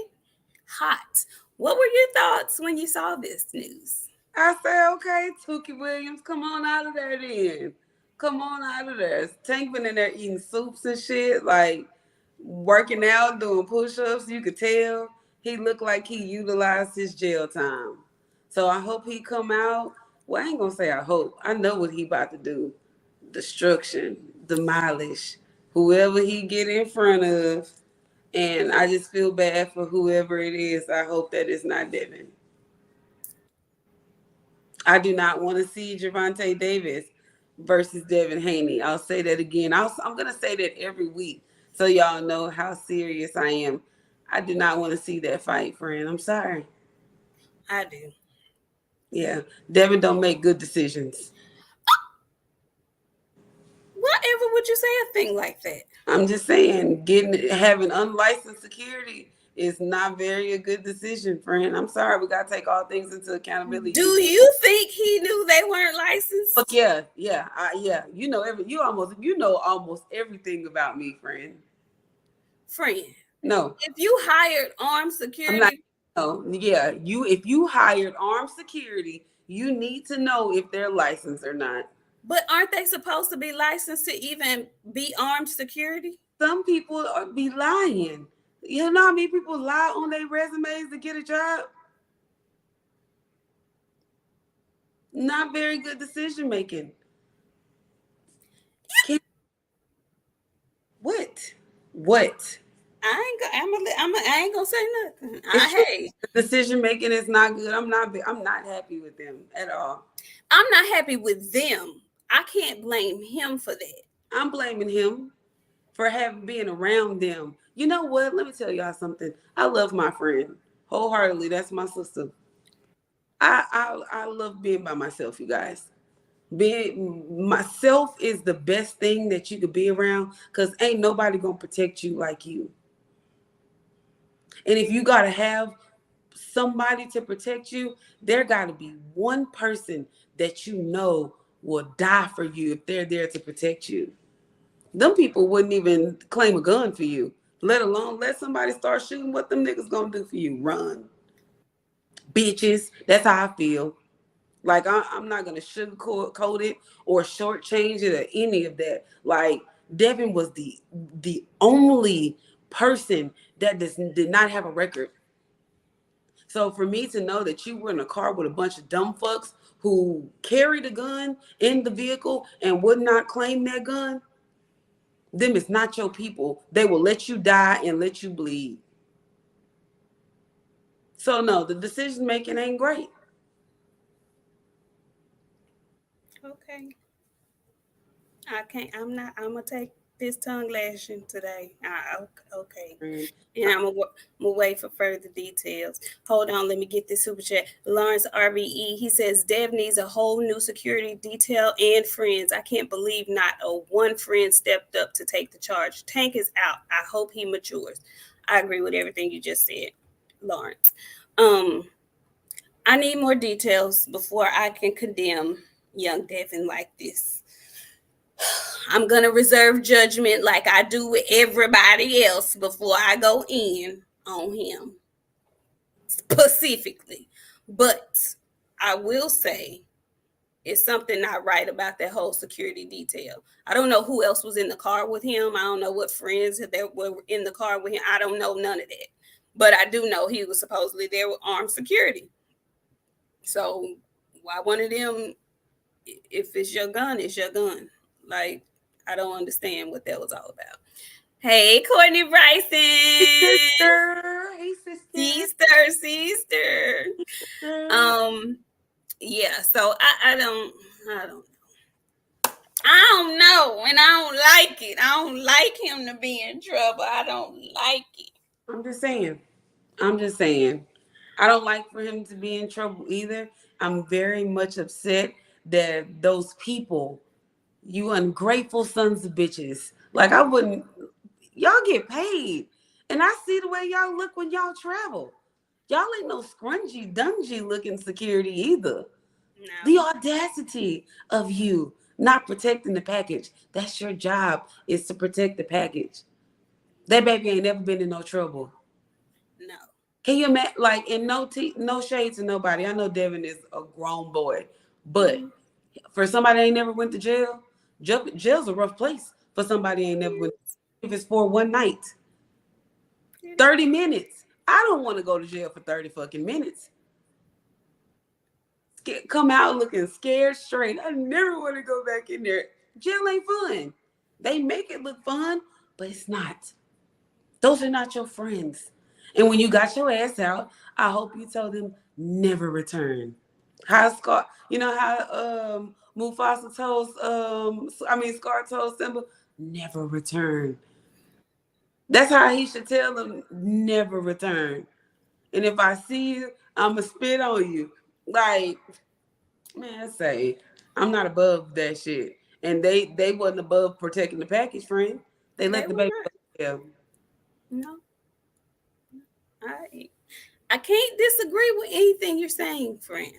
Hot. What were your thoughts when you saw this news? I say, okay, Tookie Williams, come on out of there then. Come on out of there. Tank been in there eating soups and shit, like working out, doing push-ups. You could tell he looked like he utilized his jail time. So I hope he come out. Well, I ain't gonna say I hope. I know what he about to do. Destruction, demolish, whoever he get in front of. And I just feel bad for whoever it is. I hope that it's not Devin. I do not want to see Gervonta Davis versus Devin Haney. I'll say that again. I'm going to say that every week so y'all know how serious I am. I do not want to see that fight, friend. I'm sorry. I do. Yeah, Devin don't make good decisions. Whatever would you say a thing like that? I'm just saying, having unlicensed security is not very a good decision, friend. I'm sorry. We got to take all things into accountability. Do you think he knew they weren't licensed? But yeah. You know almost everything about me, friend. Friend, No, if you hired armed I'm not. security, No, yeah, if you hired armed security, you need to know if they're licensed or not. but aren't they supposed to be licensed to even be armed security? Some people be lying. You know how many people lie on their resumes to get a job? Not very good decision making. What? What? I ain't gonna say nothing. Hey, Decision making is not good. I'm not happy with them at all. I'm not happy with them. I can't blame him for that. I'm blaming him for being around them. You know what? Let me tell y'all something. I love my friend wholeheartedly. That's my sister. I love being by myself, you guys. Being myself is the best thing that you could be around because ain't nobody gonna protect you like you. And if you gotta have somebody to protect you, there gotta be one person that you know will die for you if they're there to protect you. Them people wouldn't even claim a gun for you, let alone let somebody start shooting. What them niggas gonna do for you? Run. Bitches. That's how I feel. Like I'm not gonna sugarcoat it or shortchange it or any of that. Like Devin was the only person that did not have a record. So for me to know that you were in a car with a bunch of dumb fucks who carried a gun in the vehicle and would not claim that gun, them is not your people. They will let you die and let you bleed. So no, the decision making ain't great. Okay. I can't. I'm not. I'm gonna take this tongue lashing today. Okay. And I'm gonna wait for further details. Hold on, let me get this super chat. Lawrence RVE. He says Dev needs a whole new security detail and friends. I can't believe not a one friend stepped up to take the charge. Tank is out. I hope he matures. I agree with everything you just said, Lawrence. I need more details before I can condemn young Devin like this. I'm going to reserve judgment like I do with everybody else before I go in on him specifically. But I will say it's something not right about that whole security detail. I don't know who else was in the car with him. I don't know what friends that were in the car with him. I don't know none of that. But I do know he was supposedly there with armed security. So why one of them, if it's your gun, it's your gun. Like, I don't understand what that was all about. Hey, Courtney Bryson. Hey, sister. Hey, sister. Sister. Yeah, so I don't know, and I don't like it. I don't like him to be in trouble. I don't like it. I'm just saying. I don't like for him to be in trouble either. I'm very much upset that those people You ungrateful sons of bitches. Like I wouldn't. Y'all get paid, and I see the way y'all look when y'all travel. Y'all ain't no scrungy, dungy looking security either. The No, audacity of you not protecting the package. That's your job, is to protect the package. That baby ain't never been in no trouble. no. Can you imagine? Like, and no shade to nobody. I know Devin is a grown boy, but Mm-hmm. for somebody that ain't never went to jail, jail's a rough place for somebody that ain't never went. If it's for one night, It is. 30 minutes. I don't want to go to jail for 30 fucking minutes. Come out looking scared straight. I never want to go back in there. Jail ain't fun. They make it look fun, but it's not. Those are not your friends. And when you got your ass out, I hope you told them never return. How Scar, you know how Mufasa told Scar told Simba, never return. That's how he should tell them, never return. And if I see you, I'ma spit on you. Like, man, say, I'm not above that shit. And they wasn't above protecting the package, friend. They They let the were baby not. go. No, I can't disagree with anything you're saying, friend.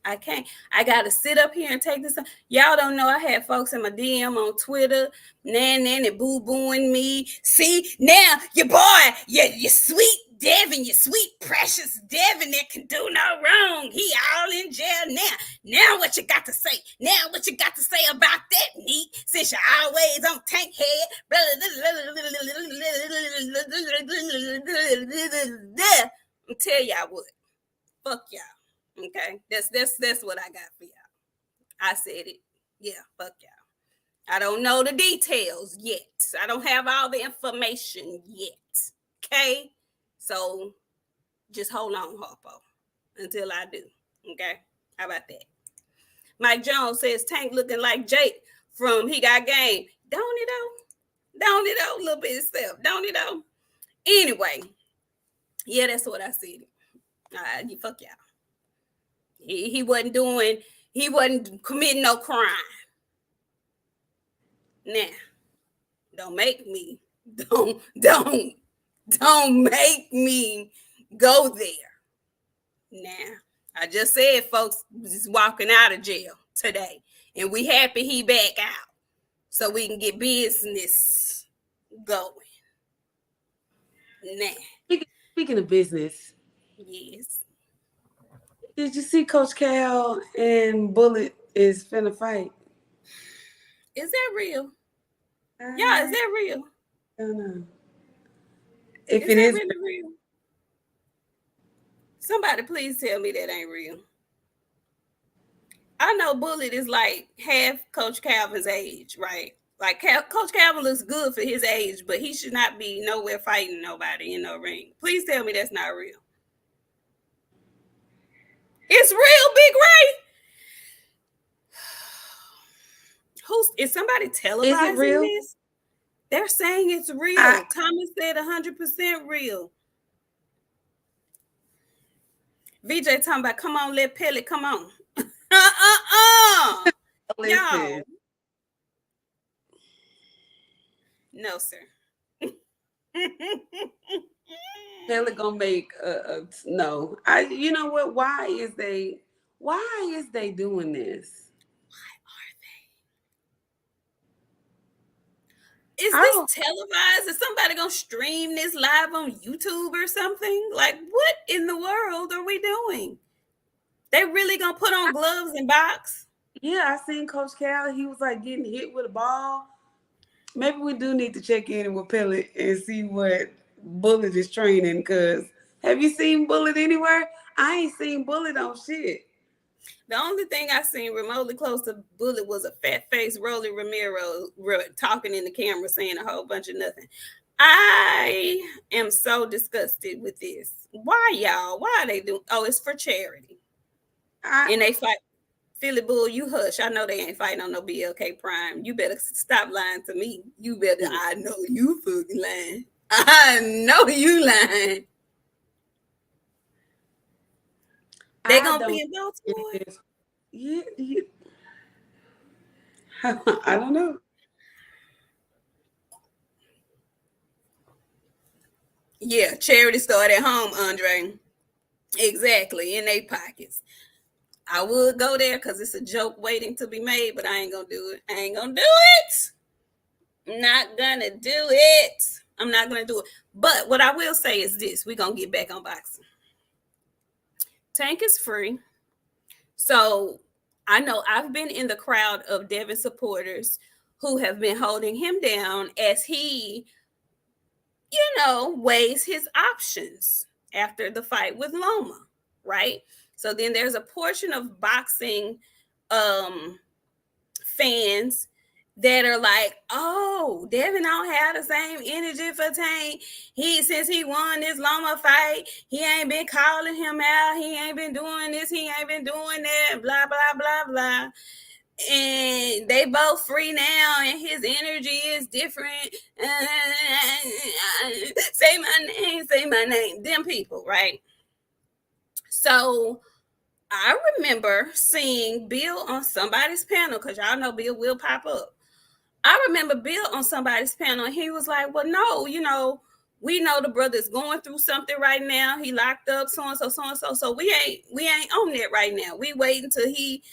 I can't. I gotta sit up here and take this. Y'all don't know I had folks in my DM on Twitter, nan boo booing me. See now, your boy, your sweet Devin, your sweet precious Devin that can do no wrong. He all in jail now. Now what you got to say? Now what you got to say about that, Nik? Since you're always on tank head. I'm tell y'all what. Fuck y'all. Okay, that's what I got for y'all. I said it. Yeah, fuck y'all. I don't know the details yet. I don't have all the information yet. Okay, so just hold on, Harpo, until I do. Okay, how about that? Mike Jones says Tank looking like Jake from He Got Game. Don't it though? Don't it though? A little bit itself. Don't it though? Anyway, yeah, that's what I said. Fuck y'all. He wasn't doing. He wasn't committing no crime. Now, don't make me. Don't make me go there. Now, I just said folks is walking out of jail today, and we happy he back out, so we can get business going. Now, Speaking of business, yes, did you see Coach Cal and Bullet is finna fight? is that real? Yeah, is I that real? don't know. If Is it that is, really real? Somebody please tell me that ain't real. I know Bullet is like half Coach Calvin's age, right? Like Coach Calvin looks good for his age, but he should not be nowhere fighting nobody in no ring. Please tell me that's not real. It's real, Big Ray. Is somebody is it televising real? this? They're saying it's I real. Thomas said 100% real. VJ talking about, come on, let Pellet, come on. listen. Y'all. No, sir. Taylor gonna make no. You know what? Why is they doing this? Is I this don't. televised? Is somebody gonna stream this live on YouTube or something? Like, what in the world are we doing? They really gonna put on gloves and box? Yeah, I seen Coach Cal. He was like getting hit with a ball. Maybe we do need to check in with Pellet and see what Bullet is training. Cause have you seen Bullet anywhere? I ain't seen Bullet on shit. The only thing I seen remotely close to Bullet was a fat face Rolly Ramiro talking in the camera saying a whole bunch of nothing. I am so disgusted with this. Why y'all? Why are they doing? Oh, it's for charity, I and they fight. Philly Bull, you hush. I know they ain't fighting on no BLK Prime. You better stop lying to me. You better. I know you fucking lying. I know you lying. They I gonna don't. be in Baltimore. Yeah, I don't know. Yeah, charity start at home, Andre. Exactly, in their pockets. I would go there because it's a joke waiting to be made, but I ain't gonna do it. I ain't gonna do it. I'm not gonna do it. I'm not gonna do it. But what I will say is this: we're gonna get back on boxing. Tank is free. So I know I've been in the crowd of Devin supporters who have been holding him down as he, weighs his options after the fight with Loma, right? So then there's a portion of boxing um fans that are like, oh, Devin don't have the same energy for Tank. Since he won this Loma fight, he ain't been calling him out. He ain't been doing this. He ain't been doing that. Blah blah blah blah. And they both free now, and his energy is different. Say my name. Say my name. Them people, right? So I remember seeing Bill on somebody's panel because y'all know Bill will pop up. I remember Bill on somebody's panel, and he was like, well, no, we know the brother's going through something right now. He locked up so and so, so and so. So we ain't on that right now. We wait until he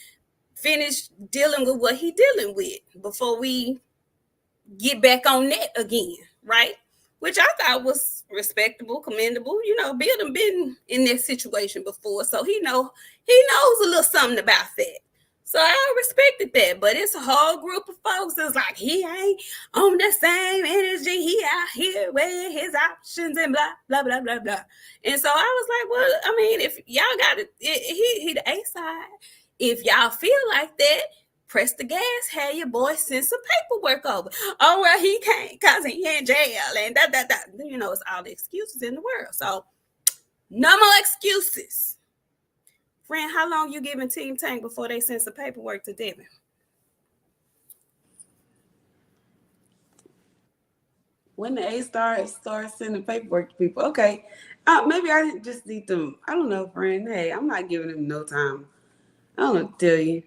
finish dealing with what he dealing with before we get back on that again, right? Which I thought was respectable, commendable. Bill done been in this situation before, so he knows a little something about that. So I respected that, but it's a whole group of folks that's like, he ain't on the same energy. He out here weighing his options and blah, blah, blah, blah, blah. And so I was like, well, I mean, if y'all got it, he the A side. If y'all feel like that, press the gas, have your boy send some paperwork over. Oh, well, he can't because he in jail and da, da, da. It's all the excuses in the world. So no more excuses. Friend, how long you giving Team Tank before they send some paperwork to Devin? When the A starts sending paperwork to people, okay. Maybe I just need them. I don't know, friend. Hey, I'm not giving them no time. I don't know what to tell you.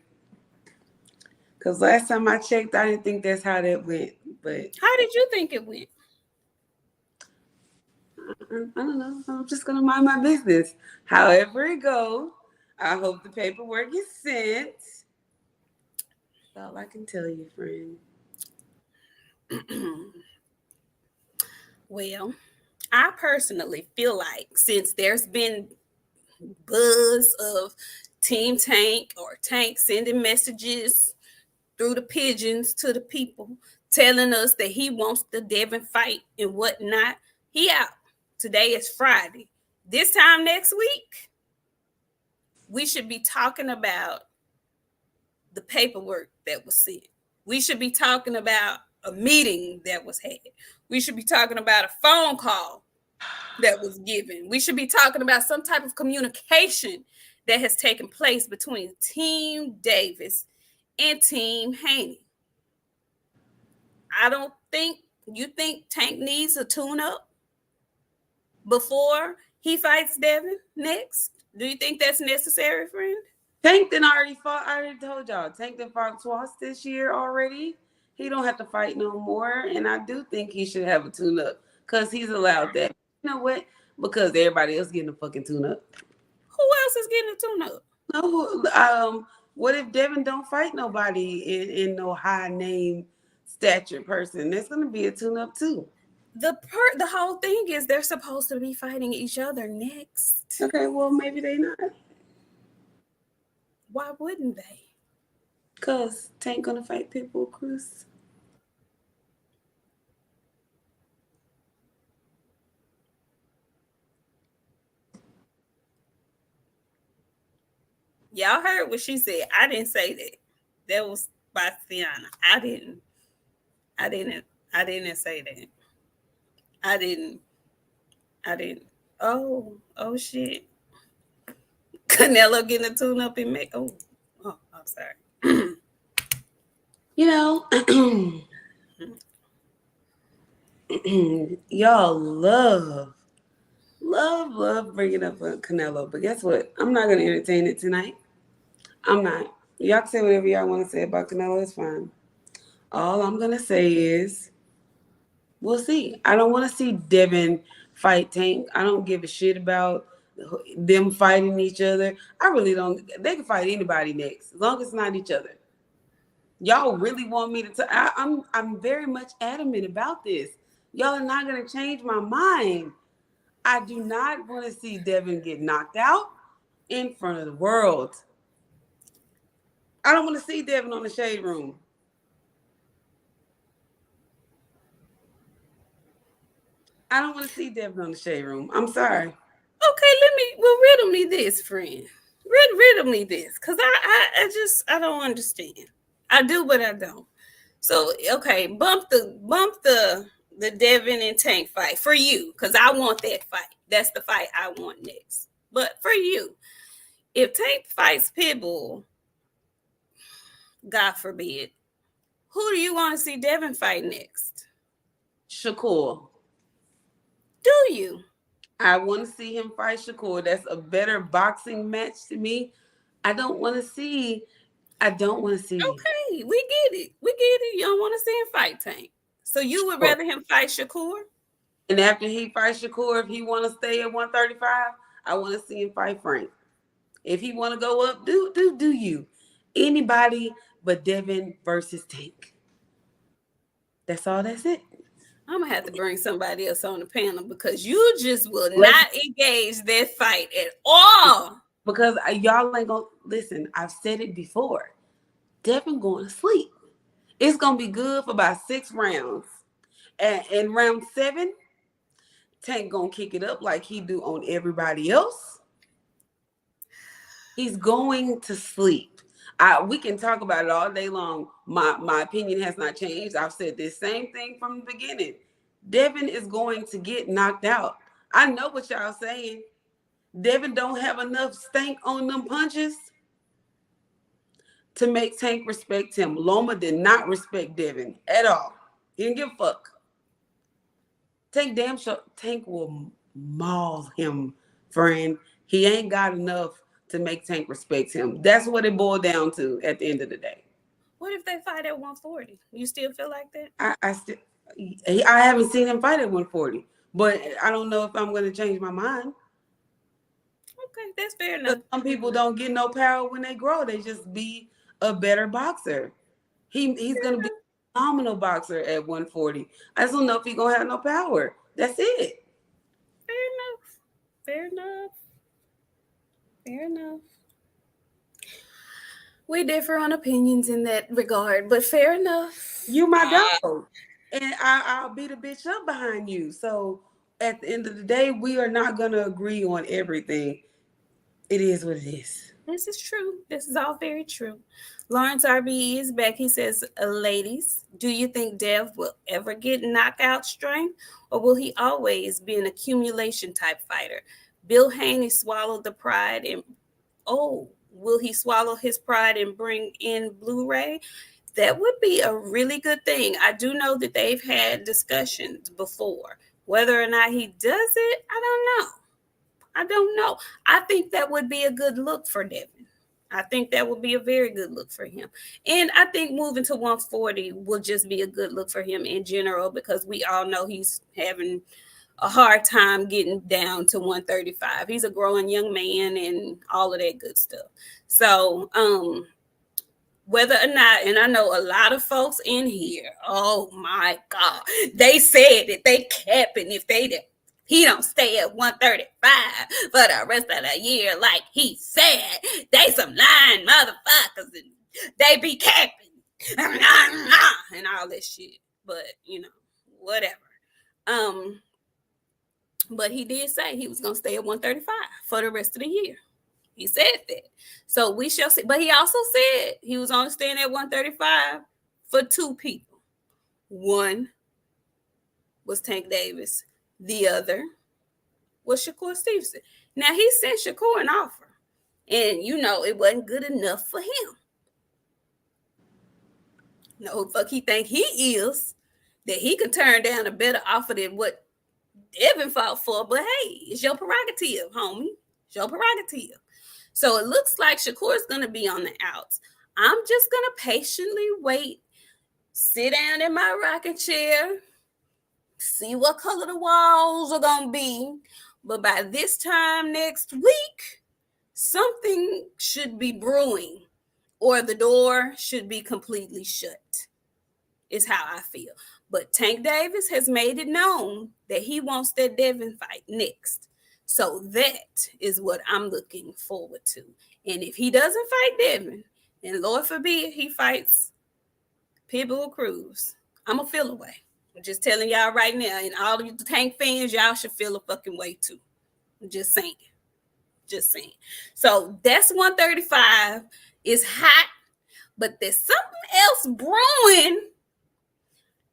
Because last time I checked, I didn't think that's how that went. But how did you think it went? I don't know. I'm just going to mind my business. However it goes, I hope the paperwork is sent. That's all I can tell you, friend. Well, I personally feel like since there's been buzz of Team Tank or Tank sending messages through the pigeons to the people telling us that he wants the Devin fight and whatnot, he out. Today is Friday. This time next week, we should be talking about the paperwork that was sent. We should be talking about a meeting that was had. We should be talking about a phone call that was given. We should be talking about some type of communication that has taken place between Team Davis and Team Haney. I don't think you think Tank needs a tune-up before he fights Devin next. Do you think that's necessary, friend? Tank done already fought. I already told y'all. Tank done fought twice this year already. He don't have to fight no more. And I do think he should have a tune-up because he's allowed that. You know what? Because everybody else getting a fucking tune-up. Who else is getting a tune-up? No, what if Devin don't fight nobody in no high name stature person? There's gonna be a tune-up too. The whole thing is they're supposed to be fighting each other next. Okay, well maybe they not. Why wouldn't they? Cause Tank gonna fight Pitbull Cruz. Y'all heard what she said. I didn't say that. That was BOXIANA. I didn't say that. I didn't. Oh shit. Canelo getting a tune up in May. Oh, I'm sorry. You know, y'all love bringing up Canelo, but guess what? I'm not gonna entertain it tonight. I'm not. Y'all can say whatever y'all want to say about Canelo. It's fine. All I'm gonna say is we'll see. I don't want to see Devin fight Tank. I don't give a shit about them fighting each other. I really don't. They can fight anybody next, as long as it's not each other. Y'all really want me to? I'm very much adamant about this. Y'all are not gonna change my mind. I do not want to see Devin get knocked out in front of the world. I don't want to see Devin on the shade room. I don't want to see Devin on the shade room. I'm sorry. Okay, riddle me this, friend. Riddle me this, cause I don't understand. I do, but I don't. So okay, bump the Devin and Tank fight for you, cause I want that fight. That's the fight I want next. But for you, if Tank fights Pitbull, God forbid, who do you want to see Devin fight next? Shakur. Do you? I want to see him fight Shakur. That's a better boxing match to me. I don't want to see. I don't want to see. Okay, we get it. We get it. You don't want to see him fight Tank. So you would rather him fight Shakur? And after he fights Shakur, if he want to stay at 135, I want to see him fight Frank. If he want to go up, do you? Anybody but Devin versus Tank. That's all. That's it. I'm gonna have to bring somebody else on the panel because you just will not engage that fight at all. Because y'all ain't gonna listen. I've said it before. Devin going to sleep. It's gonna be good for about 6 rounds. And in round 7, Tank gonna kick it up like he do on everybody else. He's going to sleep. We can talk about it all day long. My opinion has not changed. I've said this same thing from the beginning. Devin is going to get knocked out. I know what y'all saying. Devin don't have enough stank on them punches to make Tank respect him. Loma did not respect Devin at all. He didn't give a fuck. Tank will maul him, friend. He ain't got enough to make Tank respect him. That's what it boiled down to at the end of the day. What if they fight at 140? You still feel like that? I haven't seen him fight at 140, but I don't know if I'm going to change my mind. Okay, that's fair enough. Some people don't get no power when they grow. They just be a better boxer. He's going to be a phenomenal boxer at 140. I just don't know if he's going to have no power. That's it. Fair enough. We differ on opinions in that regard, but fair enough. You my dog. And I'll beat a bitch up behind you. So at the end of the day, we are not going to agree on everything. It is what it is. This is true. This is all very true. Lawrence RBE is back. He says, ladies, do you think Dev will ever get knockout strength, or will he always be an accumulation type fighter? Bill Haney swallowed the pride and, will he swallow his pride and bring in Blu-ray? That would be a really good thing. I do know that they've had discussions before. Whether or not he does it, I don't know. I think that would be a good look for Devin. I think that would be a very good look for him. And I think moving to 140 will just be a good look for him in general, because we all know he's having a hard time getting down to 135. He's a growing young man and all of that good stuff. So, whether or not, and I know a lot of folks in here, oh my God, they said that they capping if he don't stay at 135 for the rest of the year like he said. They some lying motherfuckers and they be capping and all that shit. But, whatever. But he did say he was going to stay at 135 for the rest of the year. He said that. So we shall see. But he also said he was only staying at 135 for 2 people. One was Tank Davis. The other was Shakur Stevenson. Now, he sent Shakur an offer. And, it wasn't good enough for him. No, fuck he think he is. That he could turn down a better offer than what Devin fought for. But, hey, it's your prerogative, homie. It's your prerogative. So it looks like Shakur's going to be on the outs. I'm just going to patiently wait sit down in my rocking chair, see what color the walls are gonna be. But by this time next week, something should be brewing, or the door should be completely shut. Is how I feel. But Tank Davis has made it known that he wants that Devin fight next. So that is what I'm looking forward to. And if he doesn't fight Devin, and Lord forbid he fights Pitbull Cruz, I'm going to feel away. I'm just telling y'all right now, and all of you Tank fans, y'all should feel a fucking way too. I'm just saying. Just saying. So that's 135. It's hot, but there's something else brewing.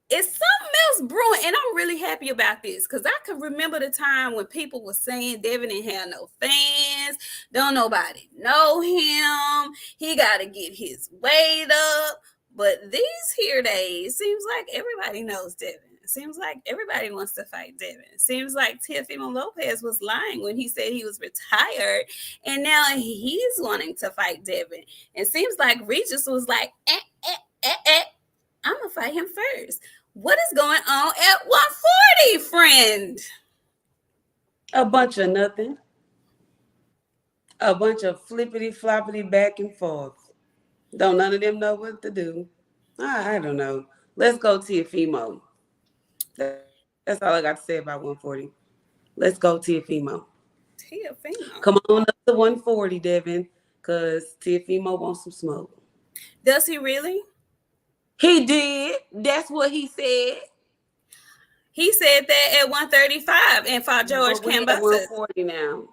It's something else brewing, and I'm really happy about this because I can remember the time when people were saying Devin didn't have no fans, don't nobody know him, he got to get his weight up. But these here days, seems like everybody knows Devin. It seems like everybody wants to fight Devin. It seems like Teofimo Lopez was lying when he said he was retired, and now he's wanting to fight Devin. It seems like Regis was like, I'm going to fight him first. What is going on at 140, friend? A bunch of nothing. A bunch of flippity floppity back and forth. Don't none of them know what to do. I don't know. Let's go Teofimo. That's all I got to say about 140. Let's go Teofimo. Teofimo. Come on up to 140, Devin, because Teofimo wants some smoke. Does he really? He did. That's what he said. He said that at 135 and fought George Kambosos. At 140 now.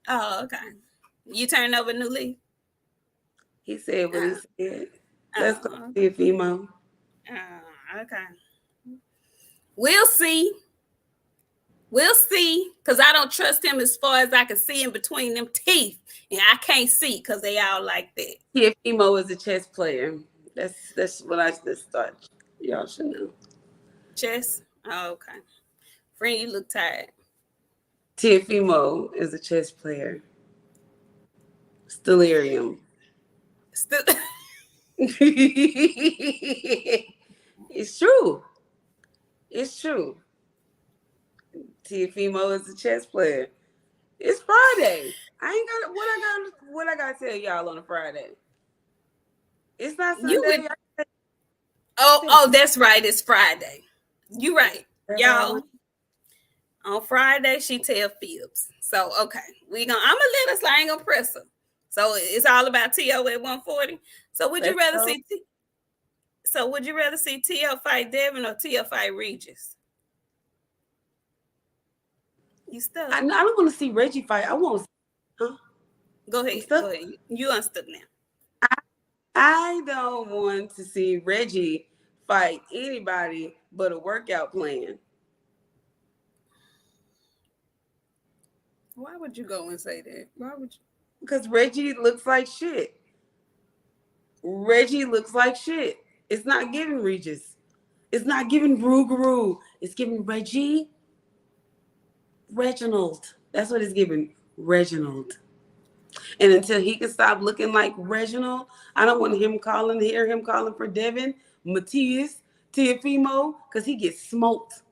Oh, okay. You turned over a new leaf? He said what he said. Let's go Teofimo. Okay. We'll see. We'll see, because I don't trust him as far as I can see in between them teeth. And I can't see because they all like that. Teofimo is a chess player. That's what I just thought y'all should know. Chess? Oh, okay. Friend, you look tired. Teofimo is a chess player. Stellarium. It's true. It's true. Teofimo is a chess player. It's Friday. I ain't got what I gotta tell y'all on a Friday. It's not Sunday. Oh, that's right. It's Friday. You right, y'all. On Friday, she tell fibs. So okay, I'm gonna let us. I ain't gonna press her. So it's all about T.O. at 140. So would you rather see? So would you rather see T.O. fight Devin or T.O. fight Regis? You stuck. I don't want to see Reggie fight. I want. Huh? Go ahead. Go ahead. You unstuck now. I don't want to see Reggie fight anybody but a workout plan. Why would you go and say that? Why would you? Because Reggie looks like shit. Reggie looks like shit. It's not giving Regis. It's not giving Rougarou. It's giving Reginald. That's what it's giving. Reginald. And until he can stop looking like Reginald, I don't want hear him calling for Devin, Matias, Teofimo, because he gets smoked.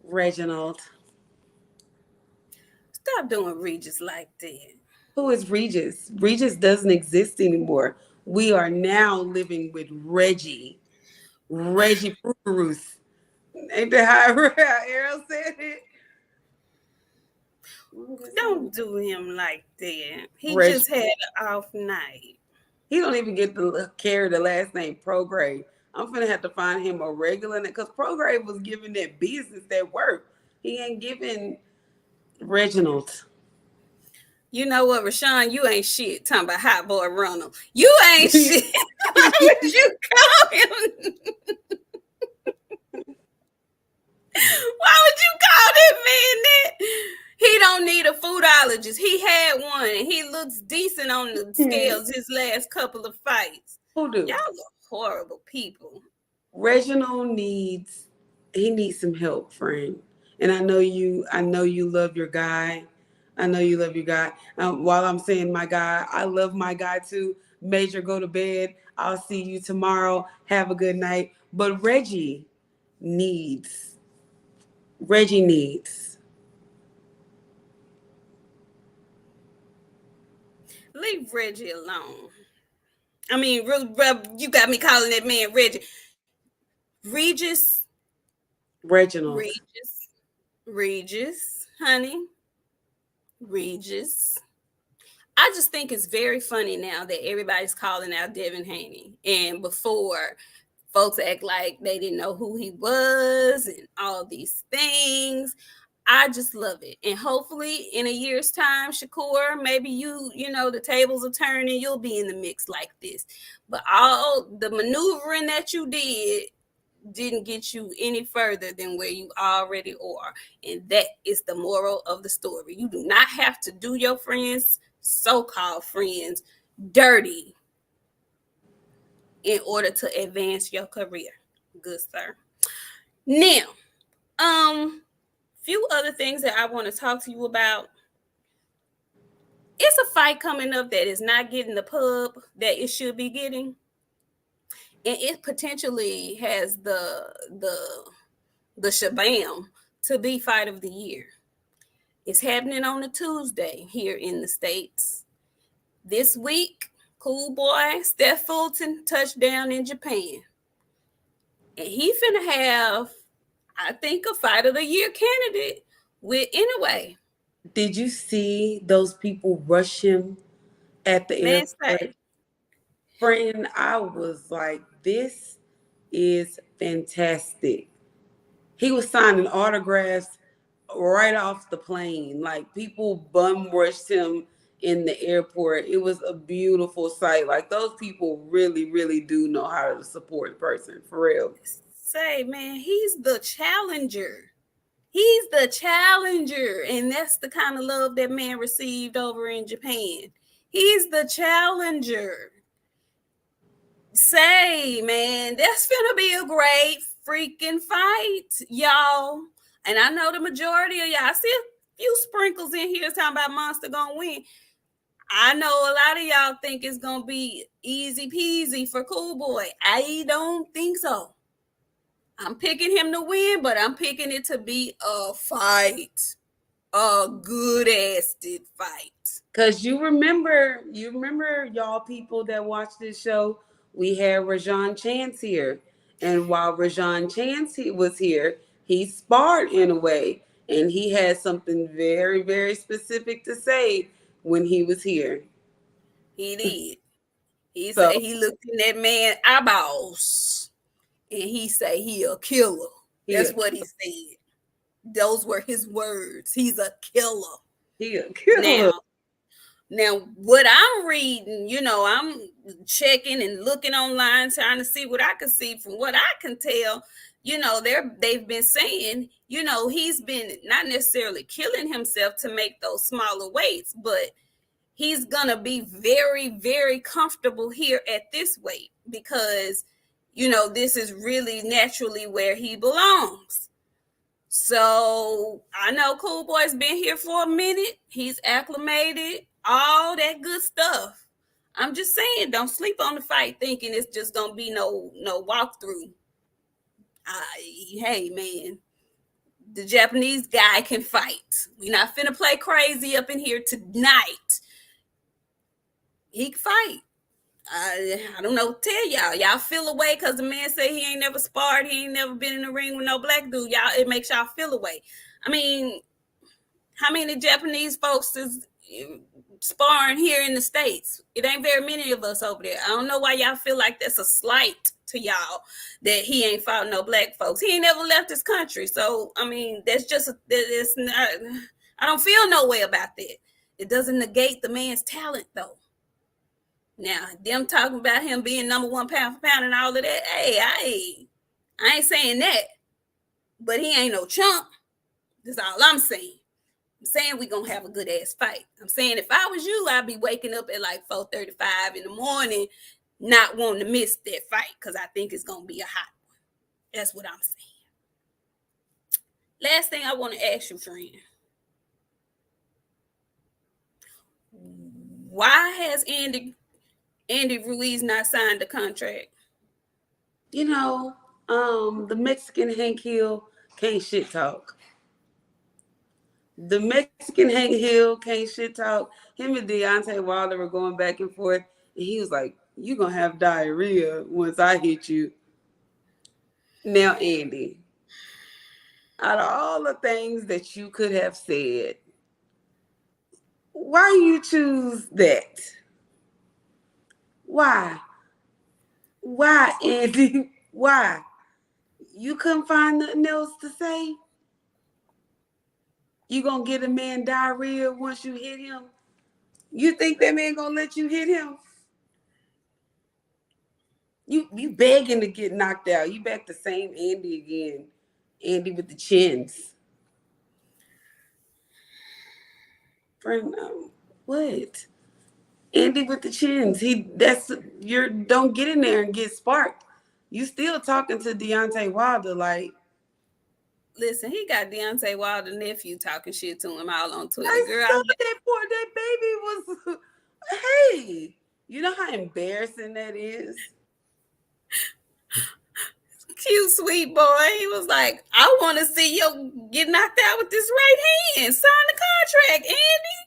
Reginald. Stop doing Regis like that. Who is Regis? Regis doesn't exist anymore. We are now living with Reggie. Reggie Bruce. Ain't that how Errol said it? Don't do him like that. He just had an off night. He don't even get to carry the last name Prograve. I'm finna have to find him a regular name because Prograve was giving that business, that work. He ain't giving Reginald. You know what, Rashawn? You ain't shit. Talking about Hot Boy Ronald. You ain't shit. Why would you call him? Why would you call that man that? He don't need a foodologist. He had one, and he looks decent on the scales his last couple of fights. Who do? Y'all are horrible people. Reginald needs some help, friend. And I know you love your guy. I know you love your guy. While I'm saying my guy, I love my guy too. Major, go to bed. I'll see you tomorrow. Have a good night. But needs, Reggie needs. Leave Reggie alone. I mean, you got me calling that man Reggie. Regis, Reginald. Regis, Regis, honey, Regis. I just think it's very funny now that everybody's calling out Devin Haney. And before, folks act like they didn't know who he was and all these things. I just love it. And hopefully in a year's time, Shakur, maybe the tables are turning, you'll be in the mix like this. But all the maneuvering that you didn't get you any further than where you already are. And that is the moral of the story. You do not have to do your friends, so-called friends, dirty in order to advance your career. Good sir. Now, few other things that I want to talk to you about. It's a fight coming up that is not getting the pub that it should be getting. And it potentially has the shabam to be fight of the year. It's happening on a Tuesday here in the States. This week, cool boy Steph Fulton touched down in Japan. And he finna have, I think, a fight of the year candidate with Inoue. Did you see those people rush him at the Man, airport? Friend, I was like, this is fantastic. He was signing autographs right off the plane. Like, people bum rushed him in the airport. It was a beautiful sight. Like, those people really, really do know how to support a person, for real. say, man, he's the challenger. He's the challenger. And that's the kind of love that man received over in Japan. He's the challenger. Say, man, that's gonna be a great freaking fight, y'all. And I know the majority of y'all, I see a few sprinkles in here talking about Monster gonna win. I know a lot of y'all think it's gonna be easy peasy for Cool Boy. I don't think so. I'm picking him to win, but I'm picking it to be a fight. A good ass fight. Cause you remember y'all people that watch this show, we had Rajon Chance here. And while Rajon Chance was here, he sparred Inoue. And he had something very, very specific to say when he was here. He did. He So said he looked in that man's eyeballs and he said he a killer. That's what he said. Those were his words. He's a killer. He a killer. Now, what I'm reading, I'm checking and looking online, trying to see what I can see. From what I can tell, they've been saying, he's been not necessarily killing himself to make those smaller weights, but he's gonna be very, very comfortable here at this weight because, this is really naturally where he belongs. So I know Cool Boy's been here for a minute. He's acclimated, all that good stuff. I'm just saying, don't sleep on the fight thinking it's just gonna be no walkthrough. Hey man, the Japanese guy can fight. We're not finna play crazy up in here tonight. He can fight. I don't know what to tell y'all. Y'all feel away because the man say he ain't never sparred. He ain't never been in the ring with no black dude. Y'all, it makes y'all feel away. I mean, how many Japanese folks is sparring here in the States? It ain't very many of us over there. I don't know why y'all feel like that's a slight to y'all that he ain't fought no black folks. He ain't never left his country. So, I mean, that's just, it's not, I don't feel no way about that. It doesn't negate the man's talent, though. Now, them talking about him being number one pound for pound and all of that, hey, I ain't saying that. But he ain't no chump. That's all I'm saying. I'm saying we going to have a good ass fight. I'm saying if I was you, I'd be waking up at like 4:35 in the morning, not wanting to miss that fight because I think it's going to be a hot one. That's what I'm saying. Last thing I want to ask you, friend. Why has Andy Andy Ruiz not signed the contract. You know, the Mexican Hank Hill can't shit talk. The Mexican Hank Hill can't shit talk. Him and Deontay Wilder were going back and forth, and he was like, "You gonna have diarrhea once I hit you." Now, Andy, out of all the things that you could have said, why you choose that? Why? Why, Andy? Why? You couldn't find nothing else to say? You gonna get a man diarrhea once you hit him? You think that man gonna let you hit him? You begging to get knocked out. You back the same Andy again. Andy with the chins. Friend, what? Andy with the chins. Don't get in there and get sparked. You still talking to Deontay Wilder like, Listen, he got Deontay Wilder's nephew talking shit to him all on Twitter. I Girl, saw that baby was hey. You know how embarrassing that is? cute, sweet boy. He was like, I want to see you get knocked out with this right hand. Sign the contract, Andy.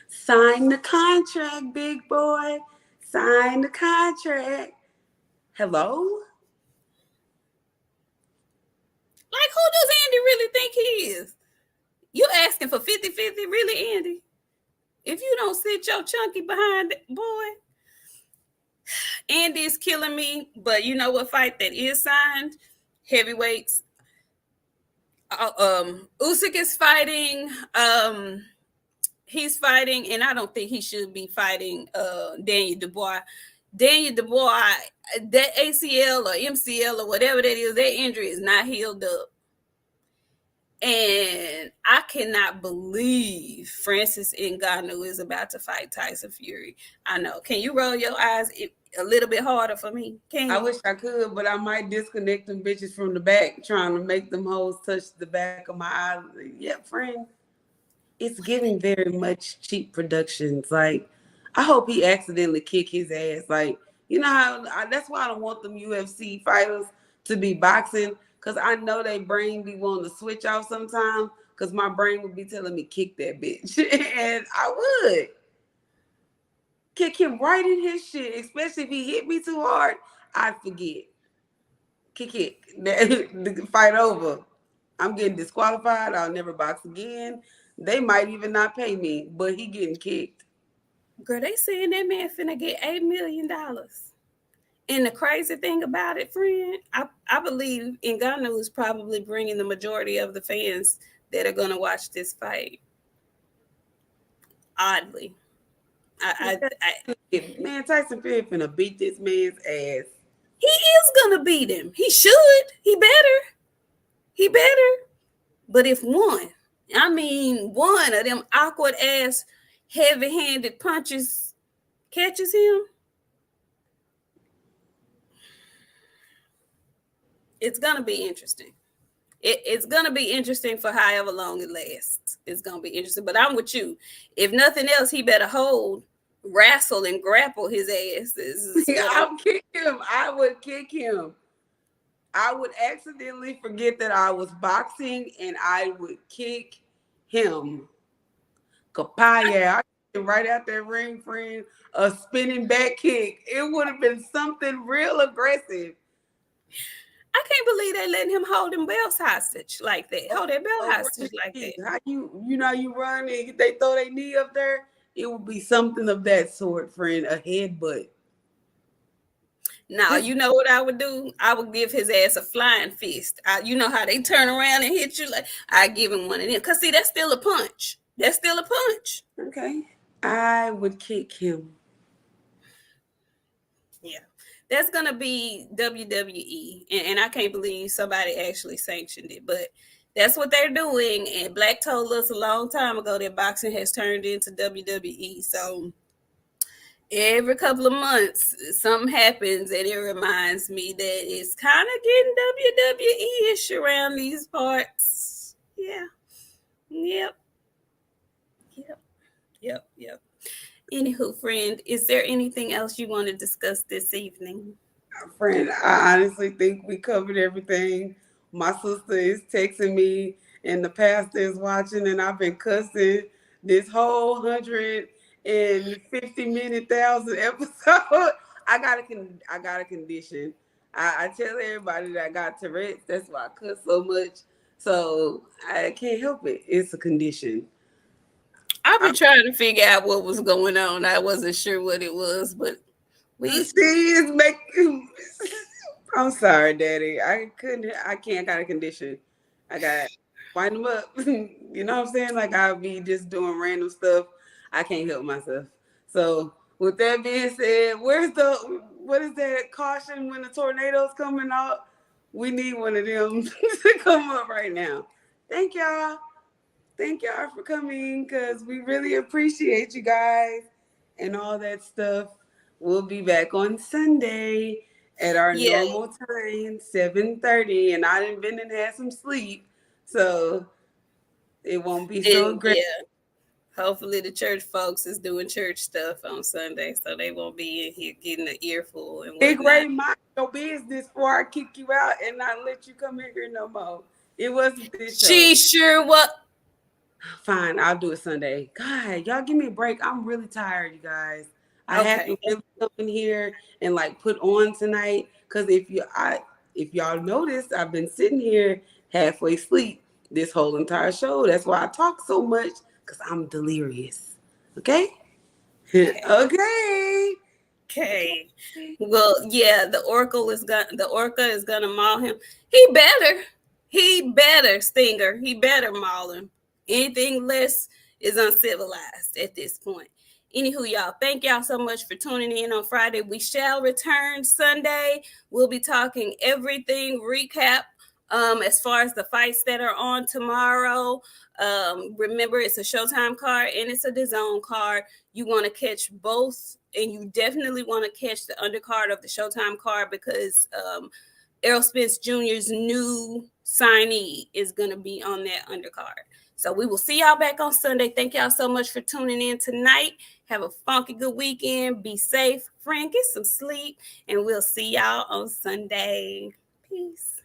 Sign the contract, big boy. Sign the contract. Hello? Like, who does Andy really think he is? You asking for 50-50, really, Andy? If you don't sit your chunky behind it, boy. Andy is killing me, but you know what fight that is signed? Heavyweights. Usyk is fighting. He's fighting, and I don't think he should be fighting Daniel Dubois. Daniel Dubois, that ACL or MCL or whatever that is, that injury is not healed up. And I cannot believe Francis Ngannou is about to fight Tyson Fury. I know. Can you roll your eyes a little bit harder for me? Can you? I wish I could, but I might disconnect them bitches from the back, trying to make them hoes touch the back of my eye. Yeah, friend. It's giving very much cheap productions. Like, I hope he accidentally kick his ass. Like, you know how that's why I don't want them UFC fighters to be boxing, because I know they brain be wanting to switch off sometimes, because my brain would be telling me kick that bitch. And I would kick him right in his shit, especially if he hit me too hard. I'd forget. Kick. The fight over. I'm getting disqualified. I'll never box again. They might even not pay me, but he getting kicked. Girl, they saying that man finna get $8 million. And the crazy thing about it, friend, I believe Ngannou is probably bringing the majority of the fans that are going to watch this fight. Oddly. Man, Tyson Fury finna beat this man's ass. He is going to beat him. He should. He better. But if one of them awkward ass, heavy handed punches catches him, it's going to be interesting. It's going to be interesting for however long it lasts. It's going to be interesting. But I'm with you. If nothing else, he better wrestle and grapple his ass. I'll kick him. I would kick him. I would accidentally forget that I was boxing and I would kick him. Kapaya. I right out that ring, friend. A spinning back kick. It would have been something real aggressive. I can't believe they letting him hold them belts hostage like that. Hold their belt hostage like that. How you run and they throw their knee up there? It would be something of that sort, friend. A headbutt. Now, you know what I would do? I would give his ass a flying fist. You know how they turn around and hit you? Like, I give him one of them. Because, see, that's still a punch. Okay. I would kick him. Yeah. That's going to be WWE. And I can't believe somebody actually sanctioned it. But that's what they're doing. And Black told us a long time ago that boxing has turned into WWE. So every couple of months, something happens, and it reminds me that it's kind of getting WWE-ish around these parts. Yeah. Yep. Anywho, friend, is there anything else you want to discuss this evening? Friend, I honestly think we covered everything. My sister is texting me, and the pastor is watching, and I've been cussing this whole 150 minute thousand episode. I got a condition. I tell everybody that I got Tourette's. That's why I cuss so much. So I can't help it. It's a condition. I've I been trying to figure out what was going on. I wasn't sure what it was, but we see it's making. I'm sorry, Daddy. I couldn't. I can't. Got a condition. I got wind them up. You know what I'm saying? Like I'll be just doing random stuff. I can't help myself. So with that being said, where's the what is that caution when the tornadoes coming out? We need one of them to come up right now. Thank y'all. Thank y'all for coming because we really appreciate you guys and all that stuff. We'll be back on Sunday at our yeah, normal time, 7:30, and I done been and had some sleep, so it won't be so and great. yeah. Hopefully the church folks is doing church stuff on Sunday, so they won't be in here getting an earful and Big whatnot. Ray, mind your business before I kick you out and not let you come in here no more. It wasn't this show. She sure what? Fine, I'll do it Sunday. God, y'all give me a break. I'm really tired, you guys. I had Okay, to really come in here and like put on tonight because if y'all noticed, I've been sitting here halfway asleep this whole entire show. That's why I talk so much because I'm delirious. Okay? okay. Okay. Okay. Well, yeah, the orca is gonna maul him. He better. He better, Stinger. He better maul him. Anything less is uncivilized at this point. Anywho, y'all, thank y'all so much for tuning in on Friday. We shall return Sunday. We'll be talking everything recap as far as the fights that are on tomorrow. Remember, it's a Showtime card and it's a DAZN card. You want to catch both, and you definitely want to catch the undercard of the Showtime card because Errol Spence Jr.'s new signee is going to be on that undercard. So we will see y'all back on Sunday. Thank y'all so much for tuning in tonight. Have a funky good weekend. Be safe, friend. Get some sleep, and we'll see y'all on Sunday. Peace.